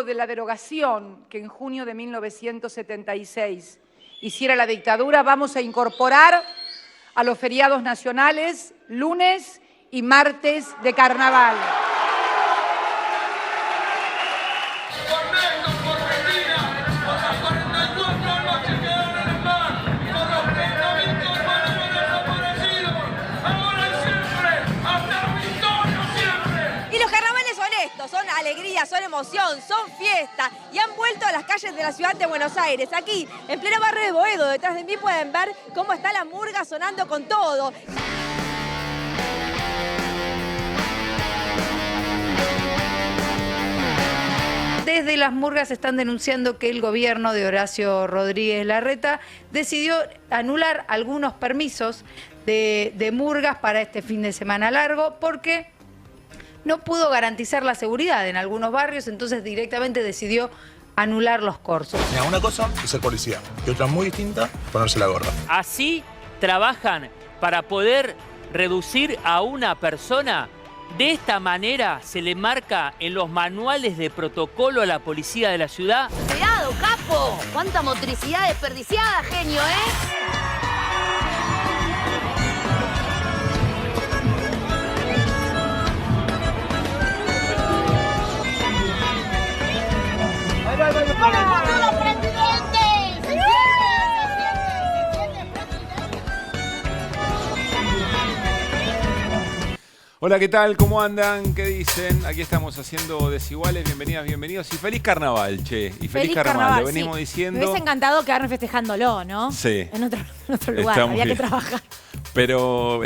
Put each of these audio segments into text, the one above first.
de la derogación que en junio de 1976 hiciera la dictadura, vamos a incorporar a los feriados nacionales lunes y martes de carnaval. Son alegría, son emoción, son fiesta y han vuelto a las calles de la ciudad de Buenos Aires. Aquí, en pleno barrio de Boedo, detrás de mí pueden ver cómo está la murga sonando con todo. Desde las murgas están denunciando que el gobierno de Horacio Rodríguez Larreta decidió anular algunos permisos de murgas para este fin de semana largo porque no pudo garantizar la seguridad en algunos barrios, entonces directamente decidió anular los corsos. Mira, una cosa es ser policía y otra muy distinta, ponerse la gorra. Así trabajan para poder reducir a una persona. De esta manera se le marca en los manuales de protocolo a la policía de la ciudad. ¡Cuidado, capo! ¡Cuánta motricidad desperdiciada, genio, Hola, ¿qué tal? ¿Cómo andan? ¿Qué dicen? Aquí estamos haciendo Desiguales. Bienvenidas, bienvenidos. Y feliz carnaval, che. Y feliz carnaval, lo venimos diciendo. Me hubiese encantado quedarme festejándolo, ¿no? Sí. En otro lugar, había que trabajar. Pero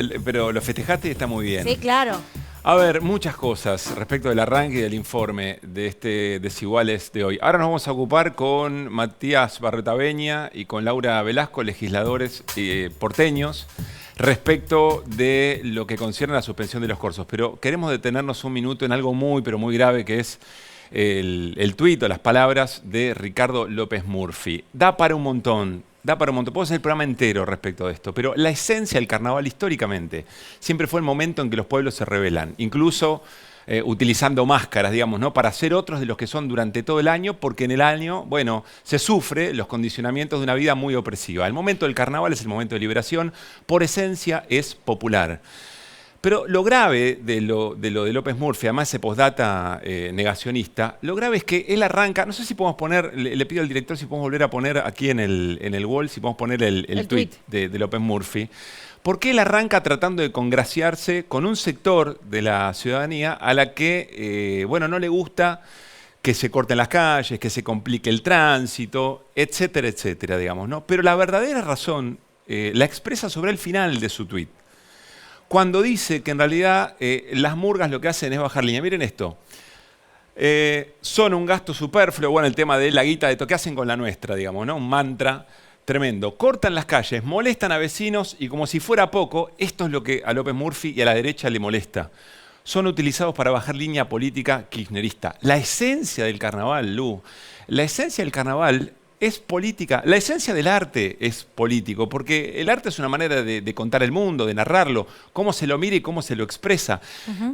lo festejaste y está muy bien. Sí, claro. A ver, muchas cosas respecto del arranque y del informe de este Desiguales de hoy. Ahora nos vamos a ocupar con Matías Barretaveña y con Laura Velasco, legisladores porteños, respecto de lo que concierne a la suspensión de los corsos. Pero queremos detenernos un minuto en algo muy, pero muy grave, que es el tuit o las palabras de Ricardo López Murphy. Da para un montón. Puedo hacer el programa entero respecto de esto, pero la esencia del carnaval históricamente siempre fue el momento en que los pueblos se rebelan, incluso utilizando máscaras, digamos, ¿no? Para ser otros de los que son durante todo el año, porque en el año, bueno, se sufre los condicionamientos de una vida muy opresiva. El momento del carnaval es el momento de liberación, por esencia es popular. Pero lo grave de lo de López Murphy, además ese postdata negacionista, lo grave es que él arranca, no sé si podemos poner, le pido al director si podemos volver a poner aquí en el wall, si podemos poner el tuit de López Murphy, porque él arranca tratando de congraciarse con un sector de la ciudadanía a la que, bueno, no le gusta que se corten las calles, que se complique el tránsito, etcétera, etcétera, digamos, ¿no? Pero la verdadera razón la expresa sobre el final de su tuit, cuando dice que en realidad las murgas lo que hacen es bajar línea. Miren esto. Son un gasto superfluo. Bueno, el tema de la guita de ¿qué hacen con la nuestra? Digamos, ¿no? Un mantra tremendo. Cortan las calles, molestan a vecinos y como si fuera poco, esto es lo que a López Murphy y a la derecha le molesta. Son utilizados para bajar línea política kirchnerista. La esencia del carnaval, Lu, la esencia del carnaval es política. La esencia del arte es político, porque el arte es una manera de contar el mundo, de narrarlo, cómo se lo mira y cómo se lo expresa.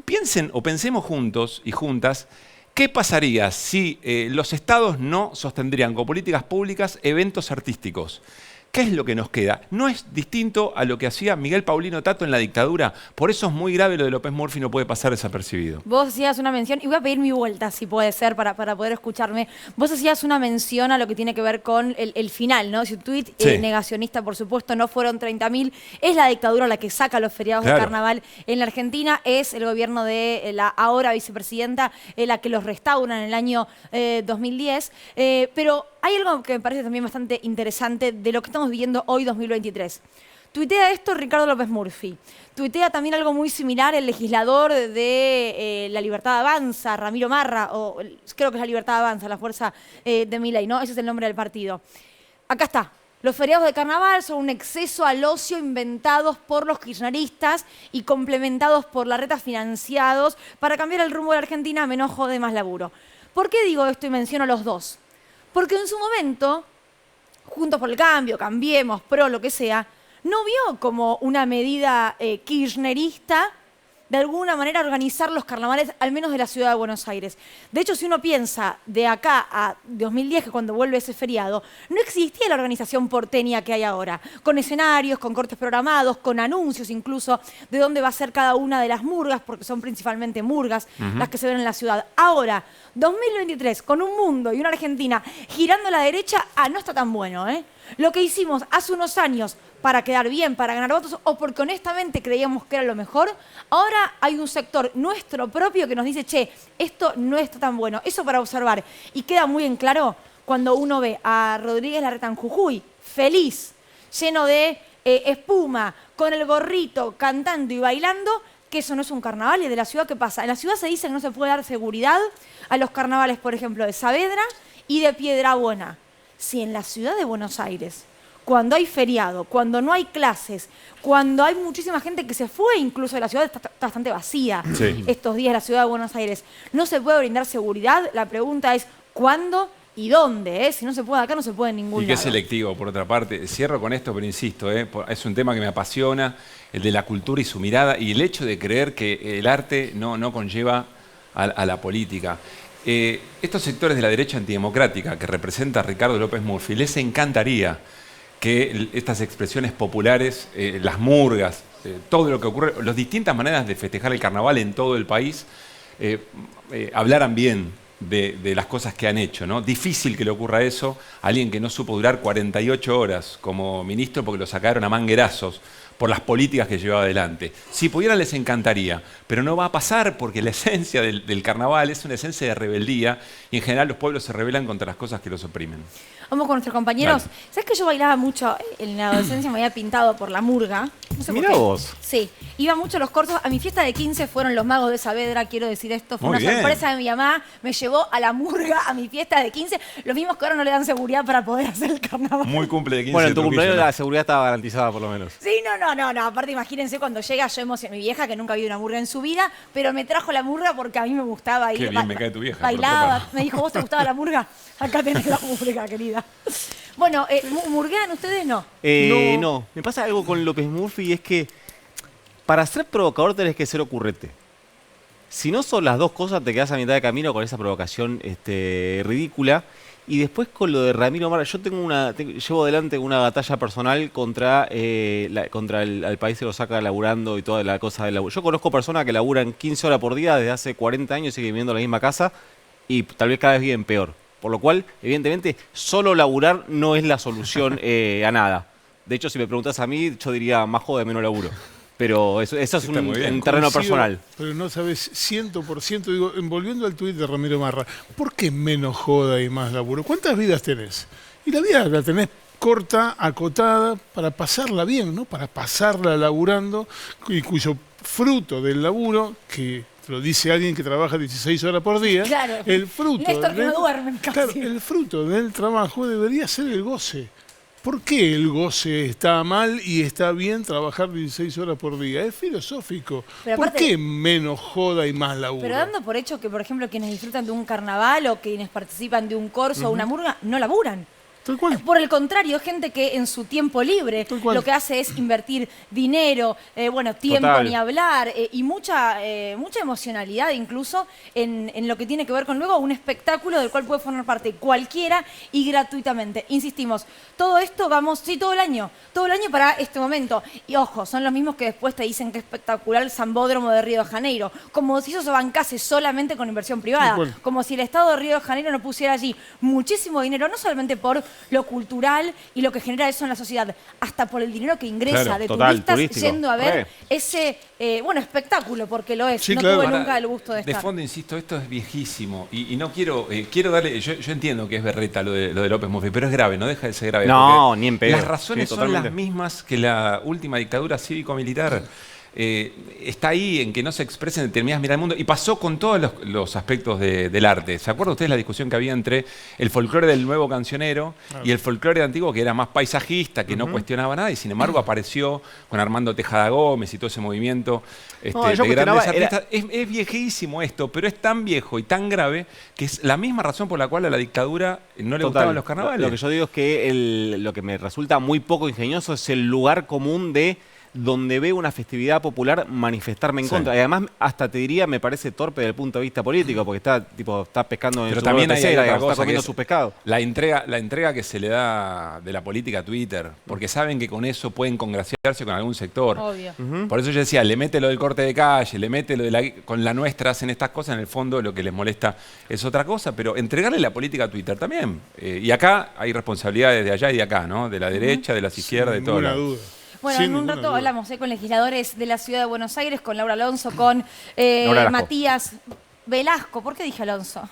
Piensen o pensemos juntos y juntas, ¿qué pasaría si los estados no sostendrían con políticas públicas eventos artísticos? ¿Qué es lo que nos queda? No es distinto a lo que hacía Miguel Paulino Tato en la dictadura. Por eso es muy grave lo de López Murphy, no puede pasar desapercibido. Vos hacías una mención, y voy a pedir mi vuelta, si puede ser, para poder escucharme. Vos hacías una mención a lo que tiene que ver con el final, ¿no? Si un tuit negacionista, por supuesto, no fueron 30.000. Es la dictadura la que saca los feriados de carnaval en la Argentina. Es el gobierno de la ahora vicepresidenta la que los restaura en el año 2010. Pero hay algo que me parece también bastante interesante de lo que estamos viviendo hoy, 2023. Tuitea esto Ricardo López Murphy. Tuitea también algo muy similar el legislador de La Libertad Avanza, Ramiro Marra, o creo que es La Libertad Avanza, la fuerza de Milei, ¿no? Ese es el nombre del partido. Acá está. Los feriados de carnaval son un exceso al ocio inventados por los kirchneristas y complementados por Larreta financiados para cambiar el rumbo de la Argentina a menos jode, más laburo. ¿Por qué digo esto y menciono los dos? Porque en su momento, Juntos por el Cambio, Cambiemos, PRO, lo que sea, no vio como una medida kirchnerista de alguna manera organizar los carnavales, al menos de la ciudad de Buenos Aires. De hecho, si uno piensa de acá a 2010, que cuando vuelve ese feriado, no existía la organización porteña que hay ahora, con escenarios, con cortes programados, con anuncios incluso de dónde va a ser cada una de las murgas, porque son principalmente murgas las que se ven en la ciudad. Ahora, 2023, con un mundo y una Argentina girando a la derecha, no está tan bueno, ¿eh? Lo que hicimos hace unos años para quedar bien, para ganar votos, o porque honestamente creíamos que era lo mejor, ahora hay un sector nuestro propio que nos dice, che, esto no está tan bueno. Eso para observar. Y queda muy en claro cuando uno ve a Rodríguez Larreta en Jujuy, feliz, lleno de espuma, con el gorrito, cantando y bailando, que eso no es un carnaval. Y de la ciudad, ¿qué pasa? En la ciudad se dice que no se puede dar seguridad a los carnavales, por ejemplo, de Saavedra y de Piedrabuena. Si en la ciudad de Buenos Aires, cuando hay feriado, cuando no hay clases, cuando hay muchísima gente que se fue incluso de la ciudad, está bastante vacía estos días la ciudad de Buenos Aires, no se puede brindar seguridad, la pregunta es ¿cuándo y dónde? Si no se puede acá, no se puede en ningún lado. Y qué selectivo, por otra parte. Cierro con esto, pero insisto, es un tema que me apasiona, el de la cultura y su mirada, y el hecho de creer que el arte no conlleva a la política. Estos sectores de la derecha antidemocrática que representa Ricardo López Murphy, les encantaría que estas expresiones populares, las murgas, todo lo que ocurre, las distintas maneras de festejar el carnaval en todo el país, hablaran bien de las cosas que han hecho, ¿no? Difícil que le ocurra eso a alguien que no supo durar 48 horas como ministro porque lo sacaron a manguerazos por las políticas que llevaba adelante. Si pudieran les encantaría, pero no va a pasar porque la esencia del carnaval es una esencia de rebeldía y en general los pueblos se rebelan contra las cosas que los oprimen. Vamos con nuestros compañeros. Dale. ¿Sabes que yo bailaba mucho en la adolescencia? Me había pintado por la murga. No sé por Mirá qué. vos. Sí. Iba mucho a los cortos. A mi fiesta de 15 fueron los Magos de Saavedra, quiero decir esto. Fue Muy una bien. sorpresa de mi mamá. Me llevó a la murga a mi fiesta de 15. Los mismos que ahora no le dan seguridad para poder hacer el carnaval. Muy cumple de 15 Bueno, en tu de Trujillo, cumpleaños ¿no? la seguridad estaba garantizada por lo menos. Sí, no. Aparte, imagínense cuando llega, yo emocioné. Mi vieja, que nunca había ido a una murga en su vida, pero me trajo la murga porque a mí me gustaba ir. Qué bien me cae tu vieja, Bailaba. por otra Me dijo, ¿vos te gustaba la murga? Acá tenés la murga, querida. Bueno, ¿murguean ustedes? No. No, me pasa algo con López Murphy y es que para ser provocador tenés que ser ocurrente. Si no son las dos cosas, te quedás a mitad de camino con esa provocación ridícula. Y después con lo de Ramiro Marra, yo llevo adelante una batalla personal contra el país que lo saca laburando y toda la cosa del laburo. Yo conozco personas que laburan 15 horas por día desde hace 40 años y siguen viviendo en la misma casa y tal vez cada vez viven peor. Por lo cual, evidentemente, solo laburar no es la solución a nada. De hecho, si me preguntás a mí, yo diría más joda, menos laburo. Pero eso es Está muy bien. un terreno Coincido, personal. Pero no sabes 100%, digo, volviendo al tuit de Ramiro Marra, ¿por qué menos joda y más laburo? ¿Cuántas vidas tenés? Y la vida la tenés corta, acotada, para pasarla bien, ¿no? Para pasarla laburando, y cuyo fruto del laburo, que lo dice alguien que trabaja 16 horas por día, Claro. el fruto, Néstor, que no duermen casi. claro, el fruto del trabajo debería ser el goce. ¿Por qué el goce está mal y está bien trabajar 16 horas por día? Es filosófico. Pero ¿Por aparte- qué menos joda y más laburo? Pero dando por hecho que, por ejemplo, quienes disfrutan de un carnaval o quienes participan de un corso o una murga, no laburan. Tal cual. Por el contrario, gente que en su tiempo libre Tal cual. lo que hace es invertir dinero, tiempo Total. ni hablar, y mucha emocionalidad incluso en lo que tiene que ver con luego un espectáculo del cual puede formar parte cualquiera y gratuitamente. Insistimos, todo esto vamos, sí, todo el año para este momento. Y ojo, son los mismos que después te dicen que es espectacular el Sambódromo de Río de Janeiro, como si eso se bancase solamente con inversión privada, Tal cual. como si el Estado de Río de Janeiro no pusiera allí muchísimo dinero, no solamente por lo cultural y lo que genera eso en la sociedad, hasta por el dinero que ingresa Claro, de total, turistas turístico. yendo a ver Re. ese espectáculo, porque lo es. Sí, no claro. tuve Ahora, nunca el gusto de estar. fondo, insisto, esto es viejísimo y no quiero darle. Yo entiendo que es berreta lo de López Murphy, pero es grave, no deja de ser grave. No, porque ni en pedo. Las razones Sí, son las totalmente. mismas que la última dictadura cívico-militar. Está ahí en que no se expresen determinadas miradas del mundo y pasó con todos los aspectos del arte. ¿Se acuerdan ustedes la discusión que había entre el folclore del nuevo cancionero y el folclore antiguo, que era más paisajista, que no cuestionaba nada, y sin embargo apareció con Armando Tejada Gómez y todo ese movimiento No, yo de grandes cuestionaba, era- artistas? Es viejísimo esto, pero es tan viejo y tan grave que es la misma razón por la cual a la dictadura no le gustaban los carnavales. Lo que yo digo es que lo que me resulta muy poco ingenioso es el lugar común de donde veo una festividad popular manifestarme en contra. Y además, hasta te diría, me parece torpe desde el punto de vista político, porque está pescando en Pero su también hay pecera, otra está cosa que comiendo es sus pescados. la entrega que se le da de la política a Twitter, porque saben que con eso pueden congraciarse con algún sector. Obvio. Por eso yo decía, le mete lo del corte de calle, le mete lo de con la nuestra, hacen estas cosas, en el fondo lo que les molesta es otra cosa, pero entregarle la política a Twitter también. Y acá hay responsabilidades de allá y de acá, ¿no? De la derecha, de las izquierdas, de todo. Ninguna duda. Bueno, Sin en un ninguna rato duda. hablamos con legisladores de la Ciudad de Buenos Aires, con Laura Alonso, con Velasco. Matías Velasco. ¿Por qué dije Alonso?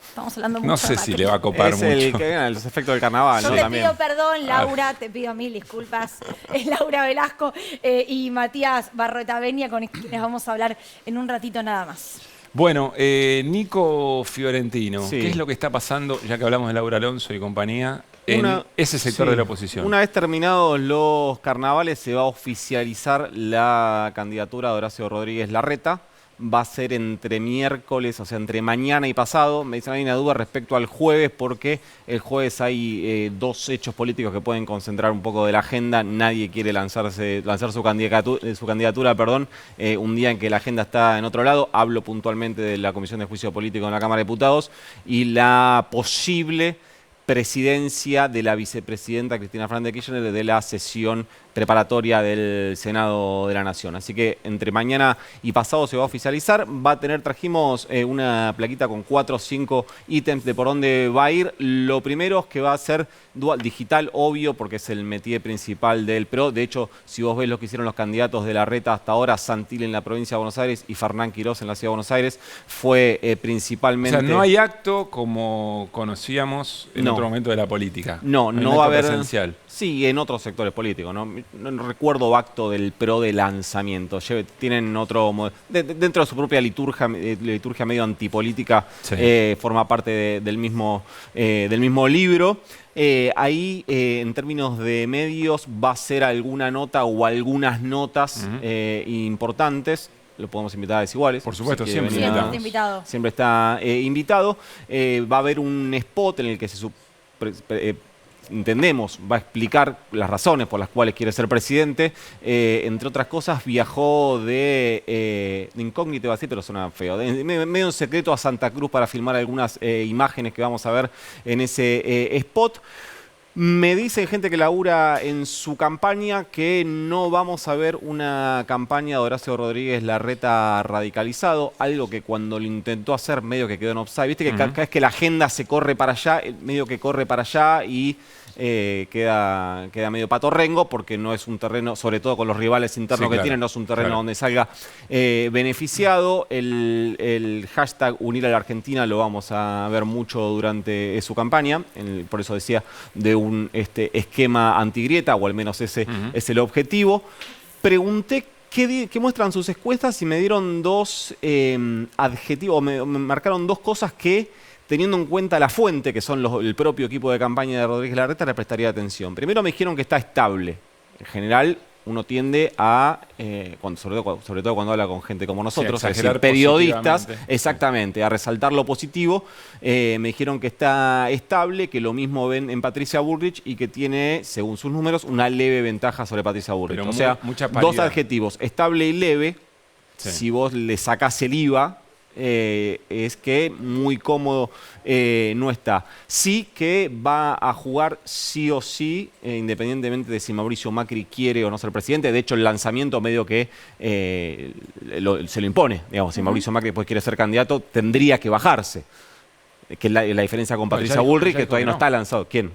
Estamos hablando mucho No de sé si Macri. le va a copar Es mucho. los efectos del carnaval, Yo ¿no? te También. pido perdón, Laura, te pido mil disculpas. Es Laura Velasco y Matías Barroetaveña, con quienes vamos a hablar en un ratito nada más. Bueno, Nico Fiorentino, Sí. ¿qué es lo que está pasando, ya que hablamos de Laura Alonso y compañía, en ese sector sí. de la oposición? Una vez terminados los carnavales se va a oficializar la candidatura de Horacio Rodríguez Larreta. Va a ser entre miércoles, o sea, entre mañana y pasado. Me dicen, hay una duda respecto al jueves, porque el jueves hay dos hechos políticos que pueden concentrar un poco de la agenda. Nadie quiere lanzar su candidatura, un día en que la agenda está en otro lado. Hablo puntualmente de la Comisión de Juicio Político en la Cámara de Diputados y la posible presidencia de la vicepresidenta Cristina Fernández de Kirchner de la sesión preparatoria del Senado de la Nación. Así que entre mañana y pasado se va a oficializar. Trajimos una plaquita con 4 o 5 ítems de por dónde va a ir. Lo primero es que va a ser dual digital, obvio, porque es el métier principal del PRO. De hecho, si vos ves lo que hicieron los candidatos de Larreta hasta ahora, Santilli en la provincia de Buenos Aires y Fernán Quirós en la Ciudad de Buenos Aires, fue principalmente... O sea, no hay acto como conocíamos en No. otro momento de la política. No, Hay no un va a acto haber... presencial. Sí, en otros sectores políticos. No recuerdo acto del PRO de lanzamiento. Tienen otro... dentro de su propia liturgia medio antipolítica, Sí. forma parte del mismo libro. Ahí, en términos de medios, va a ser alguna nota o algunas notas importantes. Lo podemos invitar a Desiguales. Por supuesto, Si quiere siempre venir Siempre invitado. Siempre está invitado. Va a haber un spot en el que entendemos, va a explicar las razones por las cuales quiere ser presidente. Entre otras cosas, viajó de incógnito, iba a decir, pero suena feo, medio en secreto a Santa Cruz para filmar algunas imágenes que vamos a ver en ese spot. Me dice gente que labura en su campaña que no vamos a ver una campaña de Horacio Rodríguez Larreta radicalizado, algo que cuando lo intentó hacer medio que quedó en offside. Viste que cada vez que la agenda se corre para allá, medio que corre para allá y queda medio patorrengo, porque no es un terreno, sobre todo con los rivales internos que tienen, no es un terreno donde salga beneficiado. El hashtag Unir a la Argentina lo vamos a ver mucho durante su campaña, por eso decía de un esquema antigrieta, o al menos ese es el objetivo. Pregunté qué muestran sus encuestas y me dieron dos adjetivos, me marcaron dos cosas que, teniendo en cuenta la fuente, que son el propio equipo de campaña de Rodríguez Larreta, le prestaría atención. Primero me dijeron que está estable. En general, uno tiende a, sobre todo cuando habla con gente como nosotros, Sí, a es decir, exagerar periodistas, positivamente. exactamente, a resaltar lo positivo. Me dijeron que está estable, que lo mismo ven en Patricia Bullrich y que tiene, según sus números, una leve ventaja sobre Patricia Bullrich. Pero o sea, mucha dos paridad. adjetivos, estable y leve. Sí. Si vos le sacás el IVA, es que muy cómodo no está. Sí que va a jugar sí o sí, independientemente de si Mauricio Macri quiere o no ser presidente. De hecho, el lanzamiento medio que se lo impone. Digamos, si Mauricio Macri después quiere ser candidato, tendría que bajarse. Que es la diferencia con Patricia Bullrich, que todavía no está lanzado. ¿Quién?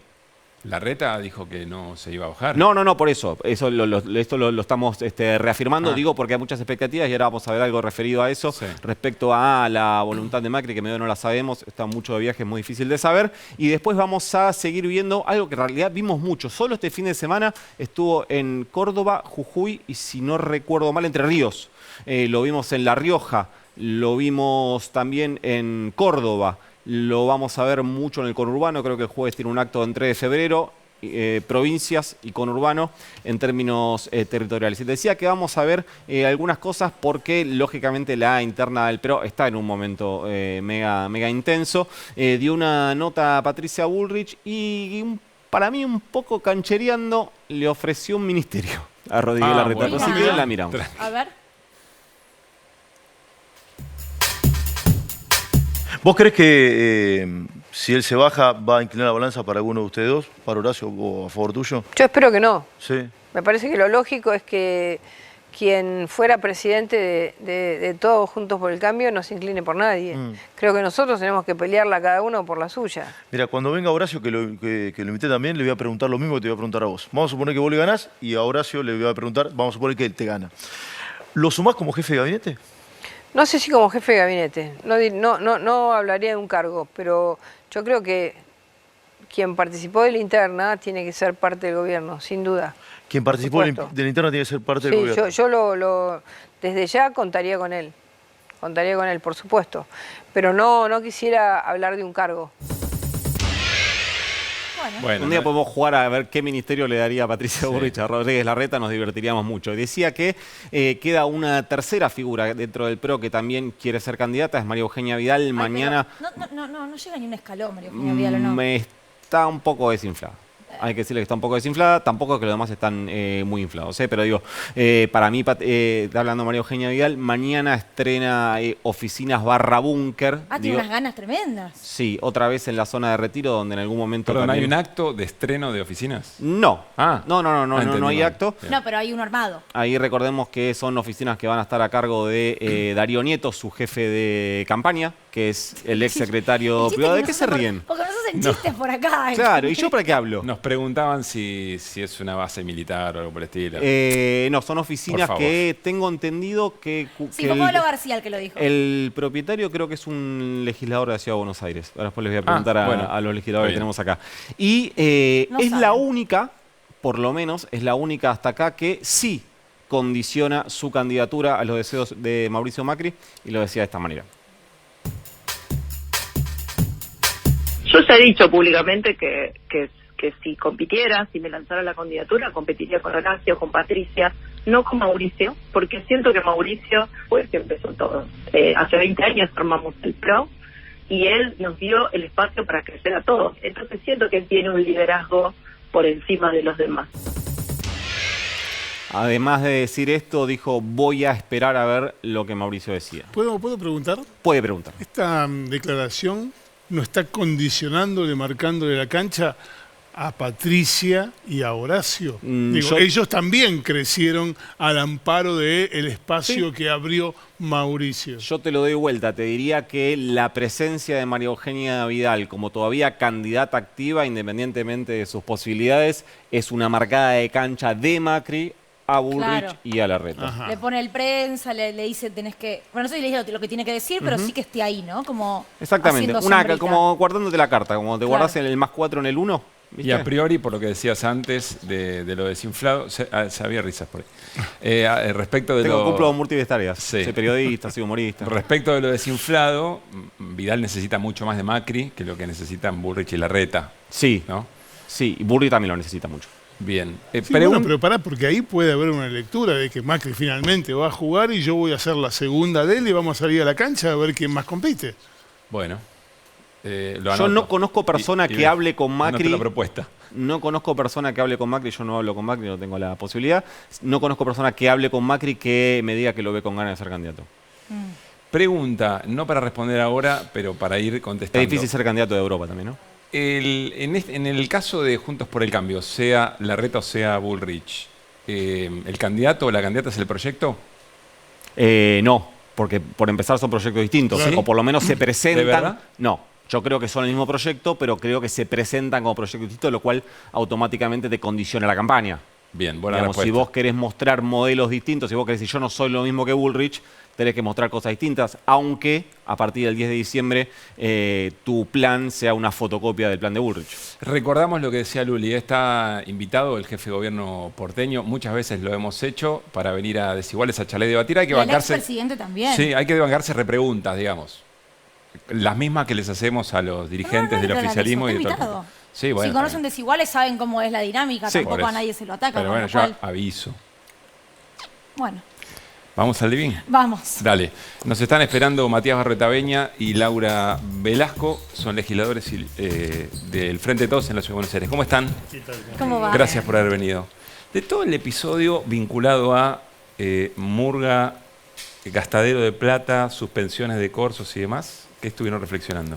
Larreta dijo que no se iba a bajar. No, por eso. Esto lo estamos reafirmando, digo, porque hay muchas expectativas y ahora vamos a ver algo referido a eso. Sí. Respecto a la voluntad de Macri, que medio no la sabemos, está mucho de viaje, es muy difícil de saber. Y después vamos a seguir viendo algo que en realidad vimos mucho. Solo este fin de semana estuvo en Córdoba, Jujuy y, si no recuerdo mal, Entre Ríos. Lo vimos en La Rioja, lo vimos también en Córdoba. Lo vamos a ver mucho en el conurbano, creo que el jueves tiene un acto en 3 de febrero, provincias y conurbano en términos territoriales. Y te decía que vamos a ver algunas cosas porque, lógicamente, la interna del PRO está en un momento mega intenso. Dio una nota a Patricia Bullrich y, para mí, un poco canchereando, le ofreció un ministerio. a Rodríguez Larreta. bueno. Pero si quieren la miramos. A ver. ¿Vos crees que si él se baja va a inclinar la balanza para alguno de ustedes dos, para Horacio o a favor tuyo? Yo espero que no. Sí. Me parece que lo lógico es que quien fuera presidente de Todos Juntos por el Cambio no se incline por nadie. Creo que nosotros tenemos que pelearla cada uno por la suya. Mira, cuando venga Horacio, que lo invité también, le voy a preguntar lo mismo que te voy a preguntar a vos. Vamos a suponer que vos le ganás y a Horacio le voy a preguntar, vamos a suponer que él te gana. ¿Lo sumás como jefe de gabinete? No sé si como jefe de gabinete, no hablaría de un cargo, pero yo creo que quien participó de la interna tiene que ser parte del gobierno, sin duda. Quien participó de la interna tiene que ser parte del gobierno. Yo desde ya contaría con él, por supuesto, pero no quisiera hablar de un cargo. Bueno, Un día podemos jugar a ver qué ministerio le daría a Patricia Bullrich a Rodríguez Larreta, nos divertiríamos mucho. Decía que queda una tercera figura dentro del PRO que también quiere ser candidata, es María Eugenia Vidal. Ay, Mañana no llega ni un escalón, María Eugenia Vidal, ¿o no? me está un poco desinflada. Hay que decirle que está un poco desinflada, tampoco es que los demás están muy inflados, pero digo, para mí, está hablando María Eugenia Vidal, mañana estrena Oficinas /Búnker. Tiene unas ganas tremendas. Sí, otra vez en la zona de Retiro, donde en algún momento... Perdón, también... ¿hay un acto de estreno de oficinas? No. Ah. No hay acto. No, pero hay uno armado. Ahí recordemos que son oficinas que van a estar a cargo de Darío Nieto, su jefe de campaña, que es el ex secretario privado. ¿De qué se ríen? Porque nos hacen chistes por acá. Claro, ¿y yo para qué hablo? Nos preguntaban si es una base militar o algo por el estilo. No, son oficinas que tengo entendido que... Sí, fue Pablo García el que lo dijo. El propietario creo que es un legislador de la Ciudad de Buenos Aires. Ahora después les voy a preguntar a los legisladores que tenemos acá. Y es la única, por lo menos, es la única hasta acá que sí condiciona su candidatura a los deseos de Mauricio Macri, y lo decía de esta manera. Yo ya he dicho públicamente que si compitiera, si me lanzara la candidatura, competiría con Horacio, con Patricia, no con Mauricio, porque siento que Mauricio fue el que empezó todo. Hace 20 años armamos el PRO y él nos dio el espacio para crecer a todos. Entonces siento que él tiene un liderazgo por encima de los demás. Además de decir esto, dijo, voy a esperar a ver lo que Mauricio decía. ¿Puedo preguntar? Puede preguntar. Esta declaración no está condicionándole, marcándole la cancha a Patricia y a Horacio. Ellos también crecieron al amparo del espacio que abrió Mauricio. Yo te lo doy vuelta, te diría que la presencia de María Eugenia Vidal como todavía candidata activa, independientemente de sus posibilidades, es una marcada de cancha de Macri a Bullrich y a Larreta. Ajá. Le pone el prensa, le dice tenés que... Bueno, no sé si le dice lo que tiene que decir, pero sí que esté ahí, ¿no? Como exactamente, como guardándote la carta, como te guardas el +4 en el 1. ¿viste? Y a priori, por lo que decías antes de lo desinflado, había risas por ahí. Respecto de cumplo múltiples tareas. Sí. Soy periodista, soy humorista. Respecto de lo desinflado, Vidal necesita mucho más de Macri que lo que necesitan Bullrich y Larreta. Sí, ¿no? Sí, y Bullrich también lo necesita mucho. Bien. Pero pará, porque ahí puede haber una lectura de que Macri finalmente va a jugar y yo voy a ser la segunda de él y vamos a salir a la cancha a ver quién más compite. Bueno. Yo no conozco persona que hable con Macri. La propuesta. No conozco persona que hable con Macri, yo no hablo con Macri, no tengo la posibilidad. No conozco persona que hable con Macri que me diga que lo ve con ganas de ser candidato. Pregunta, no para responder ahora, pero para ir contestando. Es difícil ser candidato de Europa también, ¿no? En el caso de Juntos por el Cambio, sea Larreta o sea Bullrich, ¿el candidato o la candidata es el proyecto? No, porque por empezar son proyectos distintos, ¿sí? O por lo menos se presentan. ¿De verdad? No, yo creo que son el mismo proyecto, pero creo que se presentan como proyectos distintos, lo cual automáticamente te condiciona la campaña. Bien, buena respuesta. Si vos querés mostrar modelos distintos, si vos querés decir yo no soy lo mismo que Bullrich, tenés que mostrar cosas distintas, aunque a partir del 10 de diciembre tu plan sea una fotocopia del plan de Bullrich. Recordamos lo que decía Luli, está invitado el jefe de gobierno porteño, muchas veces lo hemos hecho para venir a Desiguales a charlar y debatir. Hay que bancarse. El expresidente también. Sí, hay que bancarse repreguntas, digamos. Las mismas que les hacemos a los dirigentes del oficialismo y de todo. Sí, bueno, si conocen Desiguales saben cómo es la dinámica, sí, tampoco a nadie se lo ataca. Pero bueno, yo aviso. Bueno. ¿Vamos al living? Vamos. Dale. Nos están esperando Matías Barretaveña y Laura Velasco, son legisladores del Frente de Todos en la Ciudad de Buenos Aires. ¿Cómo están? ¿Cómo va? Gracias por haber venido. De todo el episodio vinculado a murga, gastadero de plata, suspensiones de cursos y demás, ¿qué estuvieron reflexionando?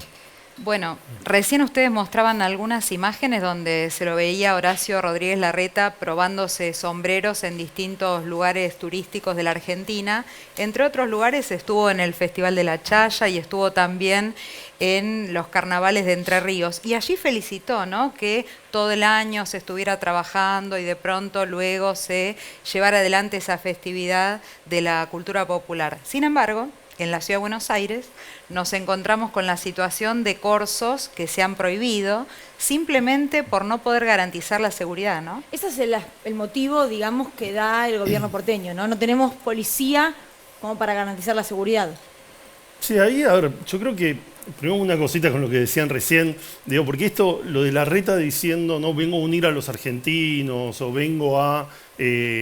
Bueno, recién ustedes mostraban algunas imágenes donde se lo veía a Horacio Rodríguez Larreta probándose sombreros en distintos lugares turísticos de la Argentina. Entre otros lugares estuvo en el Festival de la Chaya y estuvo también en los carnavales de Entre Ríos. Y allí felicitó, ¿no?, que todo el año se estuviera trabajando y de pronto luego se llevara adelante esa festividad de la cultura popular. Sin embargo, en la Ciudad de Buenos Aires nos encontramos con la situación de corsos que se han prohibido simplemente por no poder garantizar la seguridad, ¿no? Ese es el motivo, digamos, que da el gobierno porteño, ¿no? No tenemos policía como para garantizar la seguridad. Sí, ahí, a ver, yo creo que primero una cosita con lo que decían recién, digo, porque esto, lo de Larreta diciendo, no, vengo a unir a los argentinos o vengo a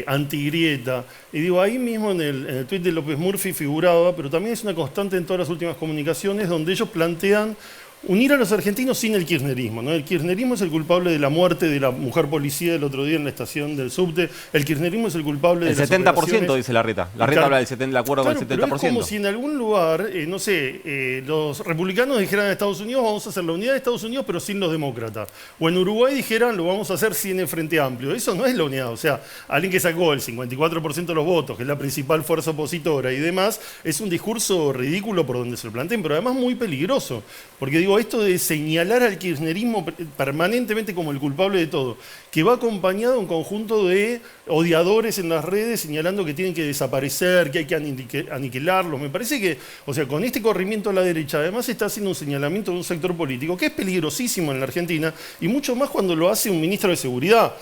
antigrieta, y digo, ahí mismo en el tuit de López Murphy figuraba, pero también es una constante en todas las últimas comunicaciones, donde ellos plantean unir a los argentinos sin el kirchnerismo, ¿no? El kirchnerismo es el culpable de la muerte de la mujer policía el otro día en la estación del subte. El kirchnerismo es el culpable de las 70% dice Larreta. Larreta habla del acuerdo claro, con el 70%. Pero es como si en algún lugar, no sé, los republicanos dijeran a Estados Unidos, vamos a hacer la unidad de Estados Unidos, pero sin los demócratas. O en Uruguay dijeran, lo vamos a hacer sin el Frente Amplio. Eso no es la unidad. O sea, alguien que sacó el 54% de los votos, que es la principal fuerza opositora y demás, es un discurso ridículo por donde se lo planteen, pero además muy peligroso. Porque digo, esto de señalar al kirchnerismo permanentemente como el culpable de todo, que va acompañado de un conjunto de odiadores en las redes señalando que tienen que desaparecer, que hay que aniquilarlos. Me parece que, o sea, con este corrimiento a la derecha, además se está haciendo un señalamiento de un sector político que es peligrosísimo en la Argentina, y mucho más cuando lo hace un ministro de Seguridad,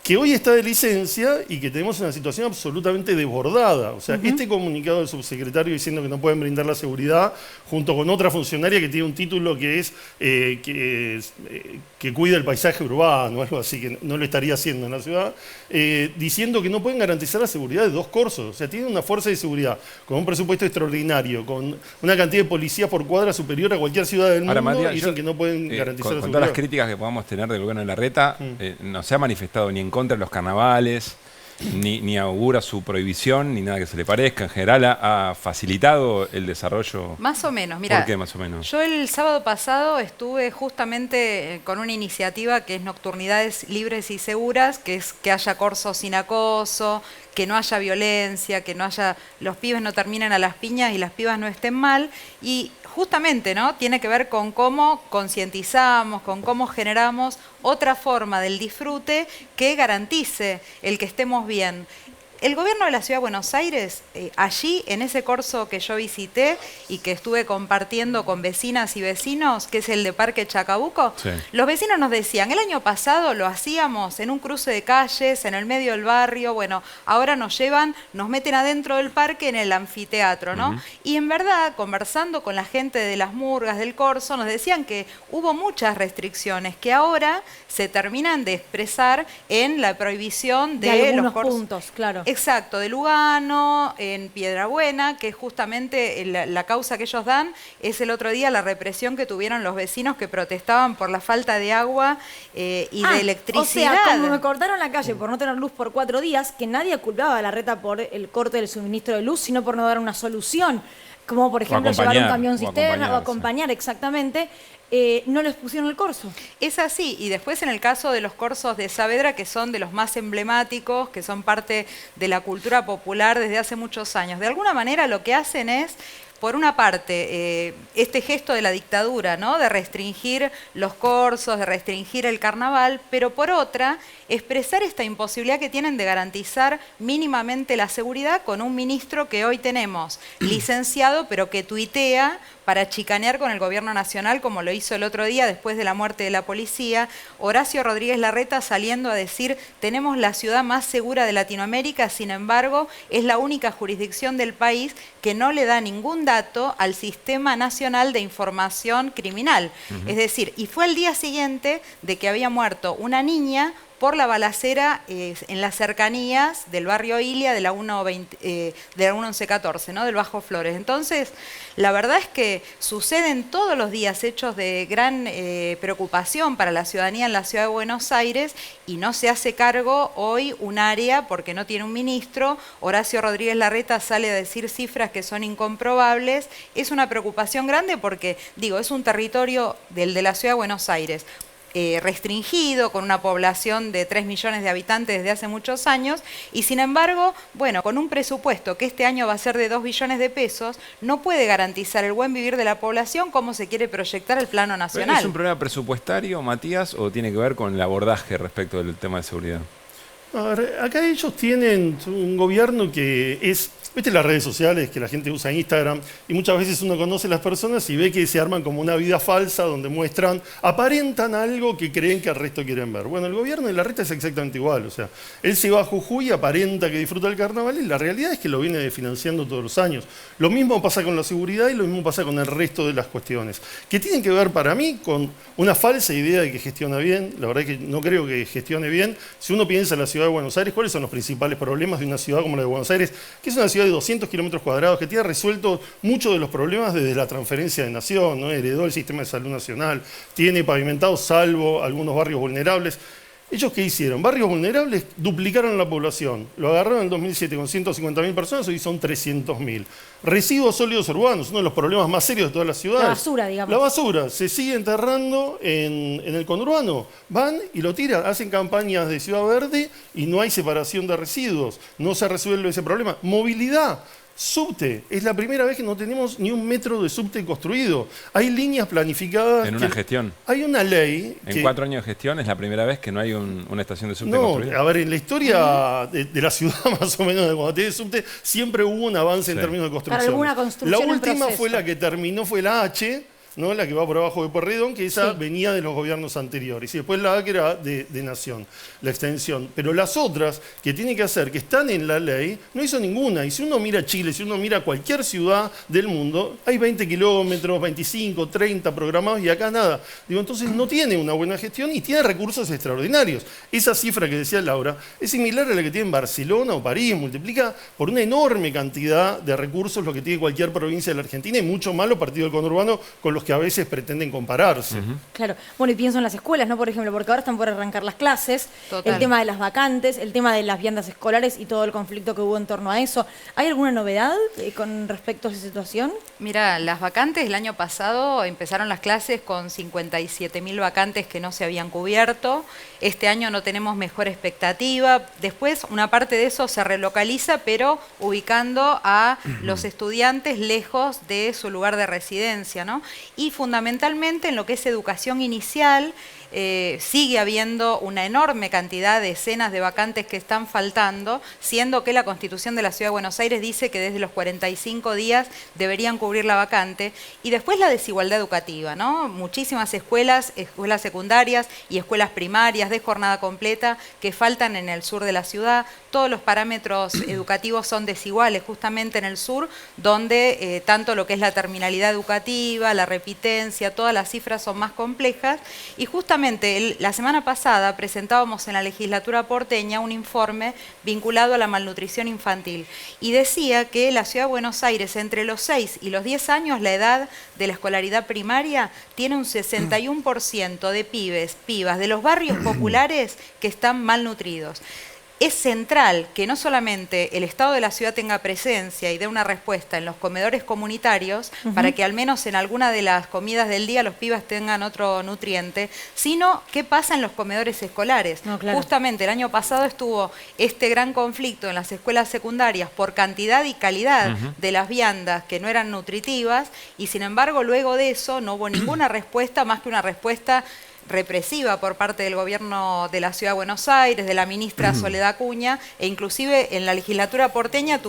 que hoy está de licencia y que tenemos una situación absolutamente desbordada. O sea, este comunicado del subsecretario diciendo que no pueden brindar la seguridad, junto con otra funcionaria que tiene un título que es que cuida el paisaje urbano, algo así, que no lo estaría haciendo en la ciudad, diciendo que no pueden garantizar la seguridad de dos corsos. O sea, tienen una fuerza de seguridad con un presupuesto extraordinario, con una cantidad de policías por cuadra superior a cualquier ciudad del mundo, Matías, y dicen que no pueden garantizar la seguridad. Con todas las críticas que podamos tener del gobierno de Larreta, no se ha manifestado ni en contra de los carnavales, ni augura su prohibición, ni nada que se le parezca. En general ha facilitado el desarrollo. Más o menos, mira. ¿Por qué más o menos? Yo el sábado pasado estuve justamente con una iniciativa que es Nocturnidades Libres y Seguras, que es que haya corsos sin acoso, que no haya violencia, que no haya, los pibes no terminen a las piñas y las pibas no estén mal. Y justamente, ¿no?, tiene que ver con cómo concientizamos, con cómo generamos otra forma del disfrute que garantice el que estemos bien. El gobierno de la Ciudad de Buenos Aires, allí en ese corso que yo visité y que estuve compartiendo con vecinas y vecinos, que es el de Parque Chacabuco, sí, los vecinos nos decían, el año pasado lo hacíamos en un cruce de calles, en el medio del barrio, bueno, ahora nos llevan, nos meten adentro del parque en el anfiteatro, ¿no? Y en verdad, conversando con la gente de las murgas, del corso, nos decían que hubo muchas restricciones que ahora se terminan de expresar en la prohibición de algunos los corsos. puntos, claro. Exacto, de Lugano, en Piedrabuena, que justamente la causa que ellos dan es el otro día la represión que tuvieron los vecinos que protestaban por la falta de agua y de electricidad. O sea, como me cortaron la calle por no tener luz por 4 días, que nadie culpaba a Larreta por el corte del suministro de luz, sino por no dar una solución, como por ejemplo llevar un camión cisterna o acompañar, exactamente. No les pusieron el corso. Es así, y después en el caso de los corsos de Saavedra, que son de los más emblemáticos, que son parte de la cultura popular desde hace muchos años, de alguna manera lo que hacen es, por una parte, este gesto de la dictadura, ¿no?, de restringir los corsos, de restringir el carnaval, pero por otra, expresar esta imposibilidad que tienen de garantizar mínimamente la seguridad con un ministro que hoy tenemos licenciado, pero que tuitea para chicanear con el gobierno nacional, como lo hizo el otro día después de la muerte de la policía. Horacio Rodríguez Larreta saliendo a decir, tenemos la ciudad más segura de Latinoamérica, sin embargo, es la única jurisdicción del país que no le da ningún dato al Sistema Nacional de Información Criminal. Es decir, y fue el día siguiente de que había muerto una niña por la balacera en las cercanías del barrio Ilia de la 1114, ¿no? Del Bajo Flores. Entonces, la verdad es que suceden todos los días hechos de gran preocupación para la ciudadanía en la ciudad de Buenos Aires y no se hace cargo hoy un área porque no tiene un ministro. Horacio Rodríguez Larreta sale a decir cifras que son incomprobables. Es una preocupación grande porque, digo, es un territorio del de la ciudad de Buenos Aires restringido, con una población de 3 millones de habitantes desde hace muchos años, y sin embargo, bueno, con un presupuesto que este año va a ser de 2 billones de pesos, no puede garantizar el buen vivir de la población como se quiere proyectar el plano nacional. ¿Es un problema presupuestario, Matías, o tiene que ver con el abordaje respecto del tema de seguridad? A ver, acá ellos tienen un gobierno que es... ¿Viste las redes sociales que la gente usa Instagram? Y muchas veces uno conoce a las personas y ve que se arman como una vida falsa donde aparentan algo que creen que al resto quieren ver. Bueno, el gobierno de Larreta es exactamente igual. O sea, él se va a Jujuy, aparenta que disfruta del carnaval y la realidad es que lo viene financiando todos los años. Lo mismo pasa con la seguridad y lo mismo pasa con el resto de las cuestiones. Que tienen que ver para mí con una falsa idea de que gestiona bien. La verdad es que no creo que gestione bien. Si uno piensa en la ciudad de Buenos Aires, ¿cuáles son los principales problemas de una ciudad como la de Buenos Aires? Que es una ciudad de 200 kilómetros cuadrados, que tiene resuelto muchos de los problemas desde la transferencia de nación, ¿no? Heredó el sistema de salud nacional, tiene pavimentado salvo algunos barrios vulnerables. ¿Ellos qué hicieron? Barrios vulnerables duplicaron la población. Lo agarraron en 2007 con 150.000 personas, hoy son 300.000. Residuos sólidos urbanos, uno de los problemas más serios de todas las ciudades. La basura, digamos. La basura se sigue enterrando en el conurbano. Van y lo tiran, hacen campañas de Ciudad Verde y no hay separación de residuos. No se resuelve ese problema. Movilidad. Subte, es la primera vez que no tenemos ni un metro de subte construido. Hay líneas planificadas. En una gestión. Hay una ley. En 4 años de gestión es la primera vez que no hay una estación de subte construida. No, a ver, en la historia de la ciudad, más o menos, de cuando tiene subte, siempre hubo un avance en términos de construcción. Para alguna construcción La última en proceso. fue la que terminó, fue la H, ¿no? La que va por abajo de Pueyrredón, que esa venía de los gobiernos anteriores. Y después la A, que era de Nación, la extensión. Pero las otras que tiene que hacer, que están en la ley, no hizo ninguna. Y si uno mira Chile, si uno mira cualquier ciudad del mundo, hay 20 kilómetros, 25, 30 programados y acá nada. Digo, entonces no tiene una buena gestión y tiene recursos extraordinarios. Esa cifra que decía Laura es similar a la que tiene en Barcelona o París, multiplica por una enorme cantidad de recursos lo que tiene cualquier provincia de la Argentina y mucho más los partidos del conurbano con los que a veces pretenden compararse. Claro. Bueno, y pienso en las escuelas, ¿no? Por ejemplo, porque ahora están por arrancar las clases, Total. el tema de las vacantes, el tema de las viandas escolares y todo el conflicto que hubo en torno a eso. ¿Hay alguna novedad con respecto a esa situación? Mira, las vacantes el año pasado empezaron las clases con 57.000 vacantes que no se habían cubierto. Este año no tenemos mejor expectativa. Después una parte de eso se relocaliza, pero ubicando a los estudiantes lejos de su lugar de residencia, ¿no? Y fundamentalmente en lo que es educación inicial, sigue habiendo una enorme cantidad de decenas de vacantes que están faltando, siendo que la Constitución de la Ciudad de Buenos Aires dice que desde los 45 días deberían cubrir la vacante. Y después la desigualdad educativa, ¿no? Muchísimas escuelas secundarias y escuelas primarias de jornada completa que faltan en el sur de la ciudad. Todos los parámetros educativos son desiguales justamente en el sur, donde tanto lo que es la terminalidad educativa, la repitencia, todas las cifras son más complejas. Y justamente la semana pasada presentábamos en la legislatura porteña un informe vinculado a la malnutrición infantil y decía que la Ciudad de Buenos Aires entre los 6 y los 10 años la edad de la escolaridad primaria tiene un 61% de pibas de los barrios populares que están malnutridos. Es central que no solamente el Estado de la ciudad tenga presencia y dé una respuesta en los comedores comunitarios, para que al menos en alguna de las comidas del día los pibas tengan otro nutriente, sino qué pasa en los comedores escolares. No, claro. Justamente el año pasado estuvo este gran conflicto en las escuelas secundarias por cantidad y calidad de las viandas que no eran nutritivas, y sin embargo luego de eso no hubo ninguna respuesta más que una respuesta represiva por parte del gobierno de la Ciudad de Buenos Aires, de la ministra Soledad Acuña, e inclusive en la legislatura porteña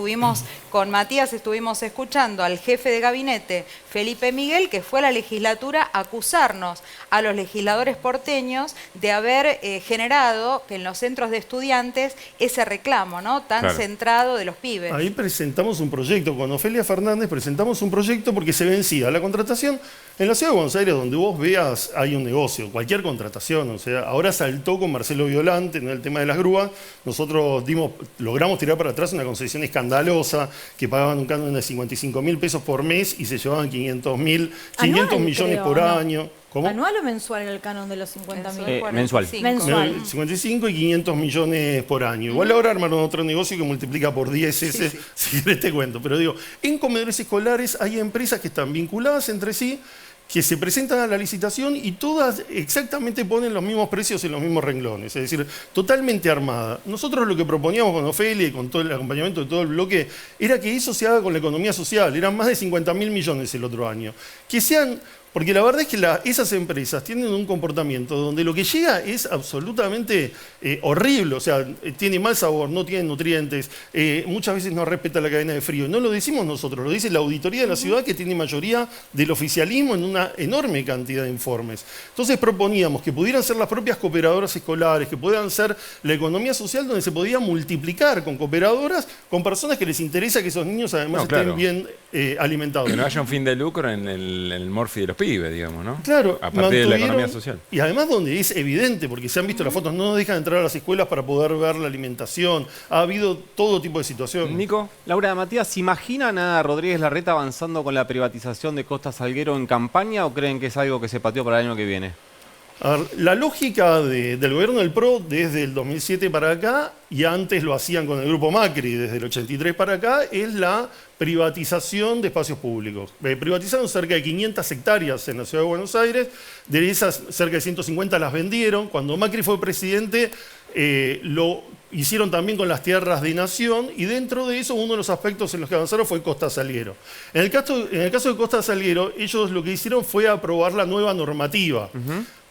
con Matías estuvimos escuchando al jefe de gabinete, Felipe Miguel, que fue a la legislatura a acusarnos a los legisladores porteños de haber generado en los centros de estudiantes ese reclamo, ¿no? Tan centrado de los pibes. Ahí presentamos un proyecto, con Ofelia Fernández presentamos un proyecto porque se vencía la contratación, En la ciudad de Buenos Aires, donde vos veas, hay un negocio, cualquier contratación. O sea, ahora saltó con Marcelo Violante en el tema de las grúas. Nosotros logramos tirar para atrás una concesión escandalosa, que pagaban un canon de 55.000 pesos por mes y se llevaban 500 millones por año. ¿Cómo? ¿Anual o mensual era el canon de los 50.000? Mensual. 55 y 500 millones por año. Igual ahora armaron otro negocio que multiplica por 10 ese, si querés te cuento. Pero digo, en comedores escolares hay empresas que están vinculadas entre sí, que se presentan a la licitación y todas exactamente ponen los mismos precios en los mismos renglones, es decir, totalmente armada. Nosotros lo que proponíamos con Ofelia y con todo el acompañamiento de todo el bloque era que eso se haga con la economía social. Eran más de 50.000 millones el otro año. Que sean... Porque la verdad es que esas empresas tienen un comportamiento donde lo que llega es absolutamente horrible, o sea, tiene mal sabor, no tiene nutrientes, muchas veces no respeta la cadena de frío. No lo decimos nosotros, lo dice la auditoría de la ciudad, que tiene mayoría del oficialismo en una enorme cantidad de informes. Entonces proponíamos que pudieran ser las propias cooperadoras escolares, que puedan ser la economía social donde se podía multiplicar con cooperadoras, con personas que les interesa que esos niños además estén bien alimentados. Que no haya un fin de lucro en el morfi de los pibes, digamos, ¿no? Claro, a partir de la economía social. Y además donde es evidente, porque se han visto las fotos, no nos dejan entrar a las escuelas para poder ver la alimentación. Ha habido todo tipo de situaciones. Nico. Laura, Matías, ¿se imaginan a Rodríguez Larreta avanzando con la privatización de Costa Salguero en campaña o creen que es algo que se pateó para el año que viene? A ver, la lógica del gobierno del PRO desde el 2007 para acá, y antes lo hacían con el grupo Macri desde el 83 para acá, es la privatización de espacios públicos. Privatizaron cerca de 500 hectáreas en la ciudad de Buenos Aires, de esas cerca de 150 las vendieron. Cuando Macri fue presidente, lo hicieron también con las tierras de Nación, y dentro de eso uno de los aspectos en los que avanzaron fue Costa Salguero. En el caso de Costa Salguero, ellos lo que hicieron fue aprobar la nueva normativa.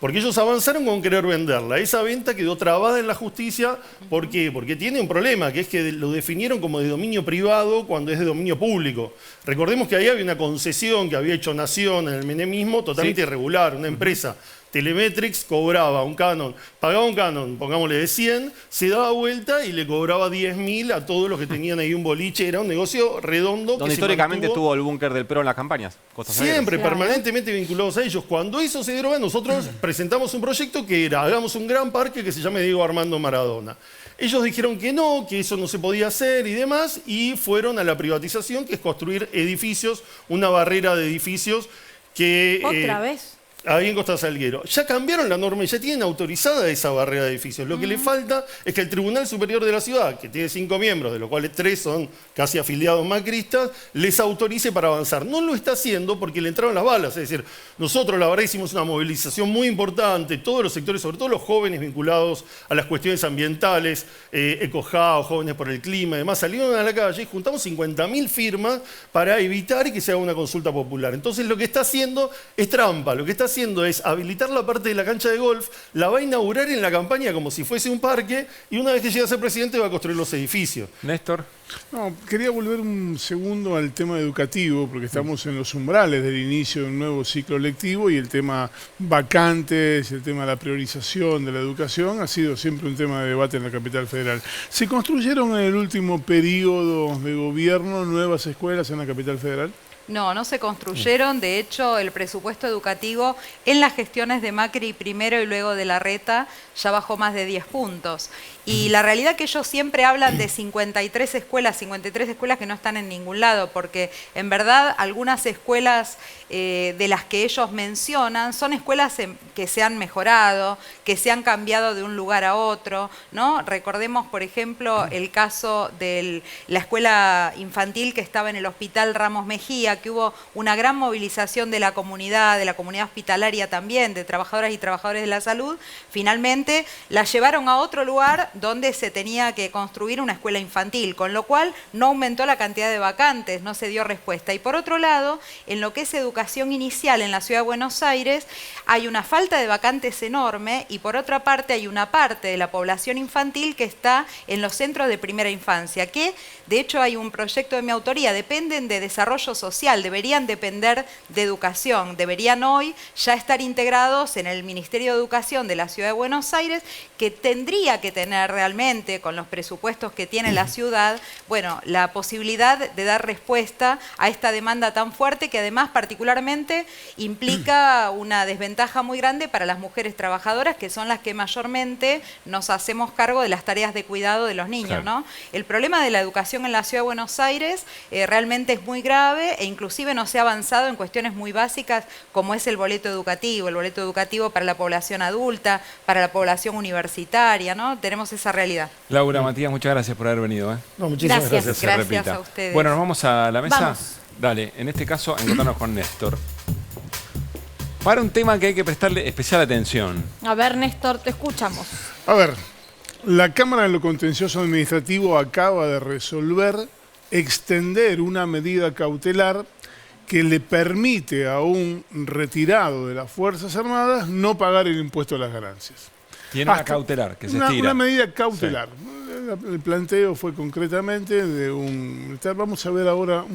Porque ellos avanzaron con querer venderla. Esa venta quedó trabada en la justicia. ¿Por qué? Porque tiene un problema, que es que lo definieron como de dominio privado cuando es de dominio público. Recordemos que ahí había una concesión que había hecho Nación en el menemismo totalmente irregular, una empresa. Telemetrics cobraba un canon, pagaba un canon, pongámosle de 100, se daba vuelta y le cobraba 10.000 a todos los que tenían ahí un boliche. Era un negocio redondo. Donde históricamente estuvo el búnker del PRO en las campañas. Siempre, permanentemente vinculados a ellos. Cuando eso se droga, nosotros presentamos un proyecto que era, hagamos un gran parque que se llame Diego Armando Maradona. Ellos dijeron que no, que eso no se podía hacer y demás, y fueron a la privatización, que es construir edificios, una barrera de edificios que... ¿Otra vez? Ahí en Costa Salguero. Ya cambiaron la norma y ya tienen autorizada esa barrera de edificios. Lo que le falta es que el Tribunal Superior de la Ciudad, que tiene 5 miembros, de los cuales 3 son casi afiliados macristas, les autorice para avanzar. No lo está haciendo porque le entraron las balas. Es decir, nosotros la verdad hicimos una movilización muy importante, todos los sectores, sobre todo los jóvenes vinculados a las cuestiones ambientales, EcoJao, Jóvenes por el Clima y demás, salieron a la calle y juntamos 50.000 firmas para evitar que se haga una consulta popular. Entonces lo que está haciendo es trampa, lo que está haciendo es habilitar la parte de la cancha de golf, la va a inaugurar en la campaña como si fuese un parque, y una vez que llegue a ser presidente va a construir los edificios. Néstor. No, quería volver un segundo al tema educativo, porque estamos en los umbrales del inicio de un nuevo ciclo lectivo y el tema vacantes, el tema de la priorización de la educación ha sido siempre un tema de debate en la capital federal. ¿Se construyeron en el último periodo de gobierno nuevas escuelas en la capital federal? No, no se construyeron. De hecho, el presupuesto educativo en las gestiones de Macri primero y luego de Larreta ya bajó más de 10 puntos. Y la realidad que ellos siempre hablan de 53 escuelas que no están en ningún lado, porque en verdad algunas escuelas de las que ellos mencionan son escuelas que se han mejorado, que se han cambiado de un lugar a otro, ¿no? Recordemos, por ejemplo, el caso de la escuela infantil que estaba en el Hospital Ramos Mejía, que hubo una gran movilización de la comunidad hospitalaria también, de trabajadoras y trabajadores de la salud. Finalmente la llevaron a otro lugar donde se tenía que construir una escuela infantil, con lo cual no aumentó la cantidad de vacantes, no se dio respuesta. Y por otro lado, en lo que es educación inicial en la Ciudad de Buenos Aires, hay una falta de vacantes enorme, y por otra parte hay una parte de la población infantil que está en los centros de primera infancia, que de hecho hay un proyecto de mi autoría, dependen de desarrollo social. social, deberían depender de educación, deberían hoy ya estar integrados en el Ministerio de Educación de la Ciudad de Buenos Aires, que tendría que tener realmente, con los presupuestos que tiene la ciudad, bueno, la posibilidad de dar respuesta a esta demanda tan fuerte que además particularmente implica una desventaja muy grande para las mujeres trabajadoras, que son las que mayormente nos hacemos cargo de las tareas de cuidado de los niños, ¿no? El problema de la educación en la Ciudad de Buenos Aires realmente es muy grave e inclusive no se ha avanzado en cuestiones muy básicas como es el boleto educativo para la población adulta, para la población universitaria, ¿no? Tenemos esa realidad. Laura, Matías, muchas gracias por haber venido. No, muchísimas gracias. Gracias a ustedes. Bueno, ¿nos vamos a la mesa? Vamos. Dale, en este caso, encontrarnos con Néstor. Para un tema que hay que prestarle especial atención. A ver, Néstor, te escuchamos. A ver, la Cámara de lo Contencioso Administrativo acaba de resolver extender una medida cautelar que le permite a un retirado de las Fuerzas Armadas no pagar el impuesto a las ganancias. Tiene una cautelar que se estira. Una medida cautelar. Sí. El planteo fue concretamente de un... Vamos a ver ahora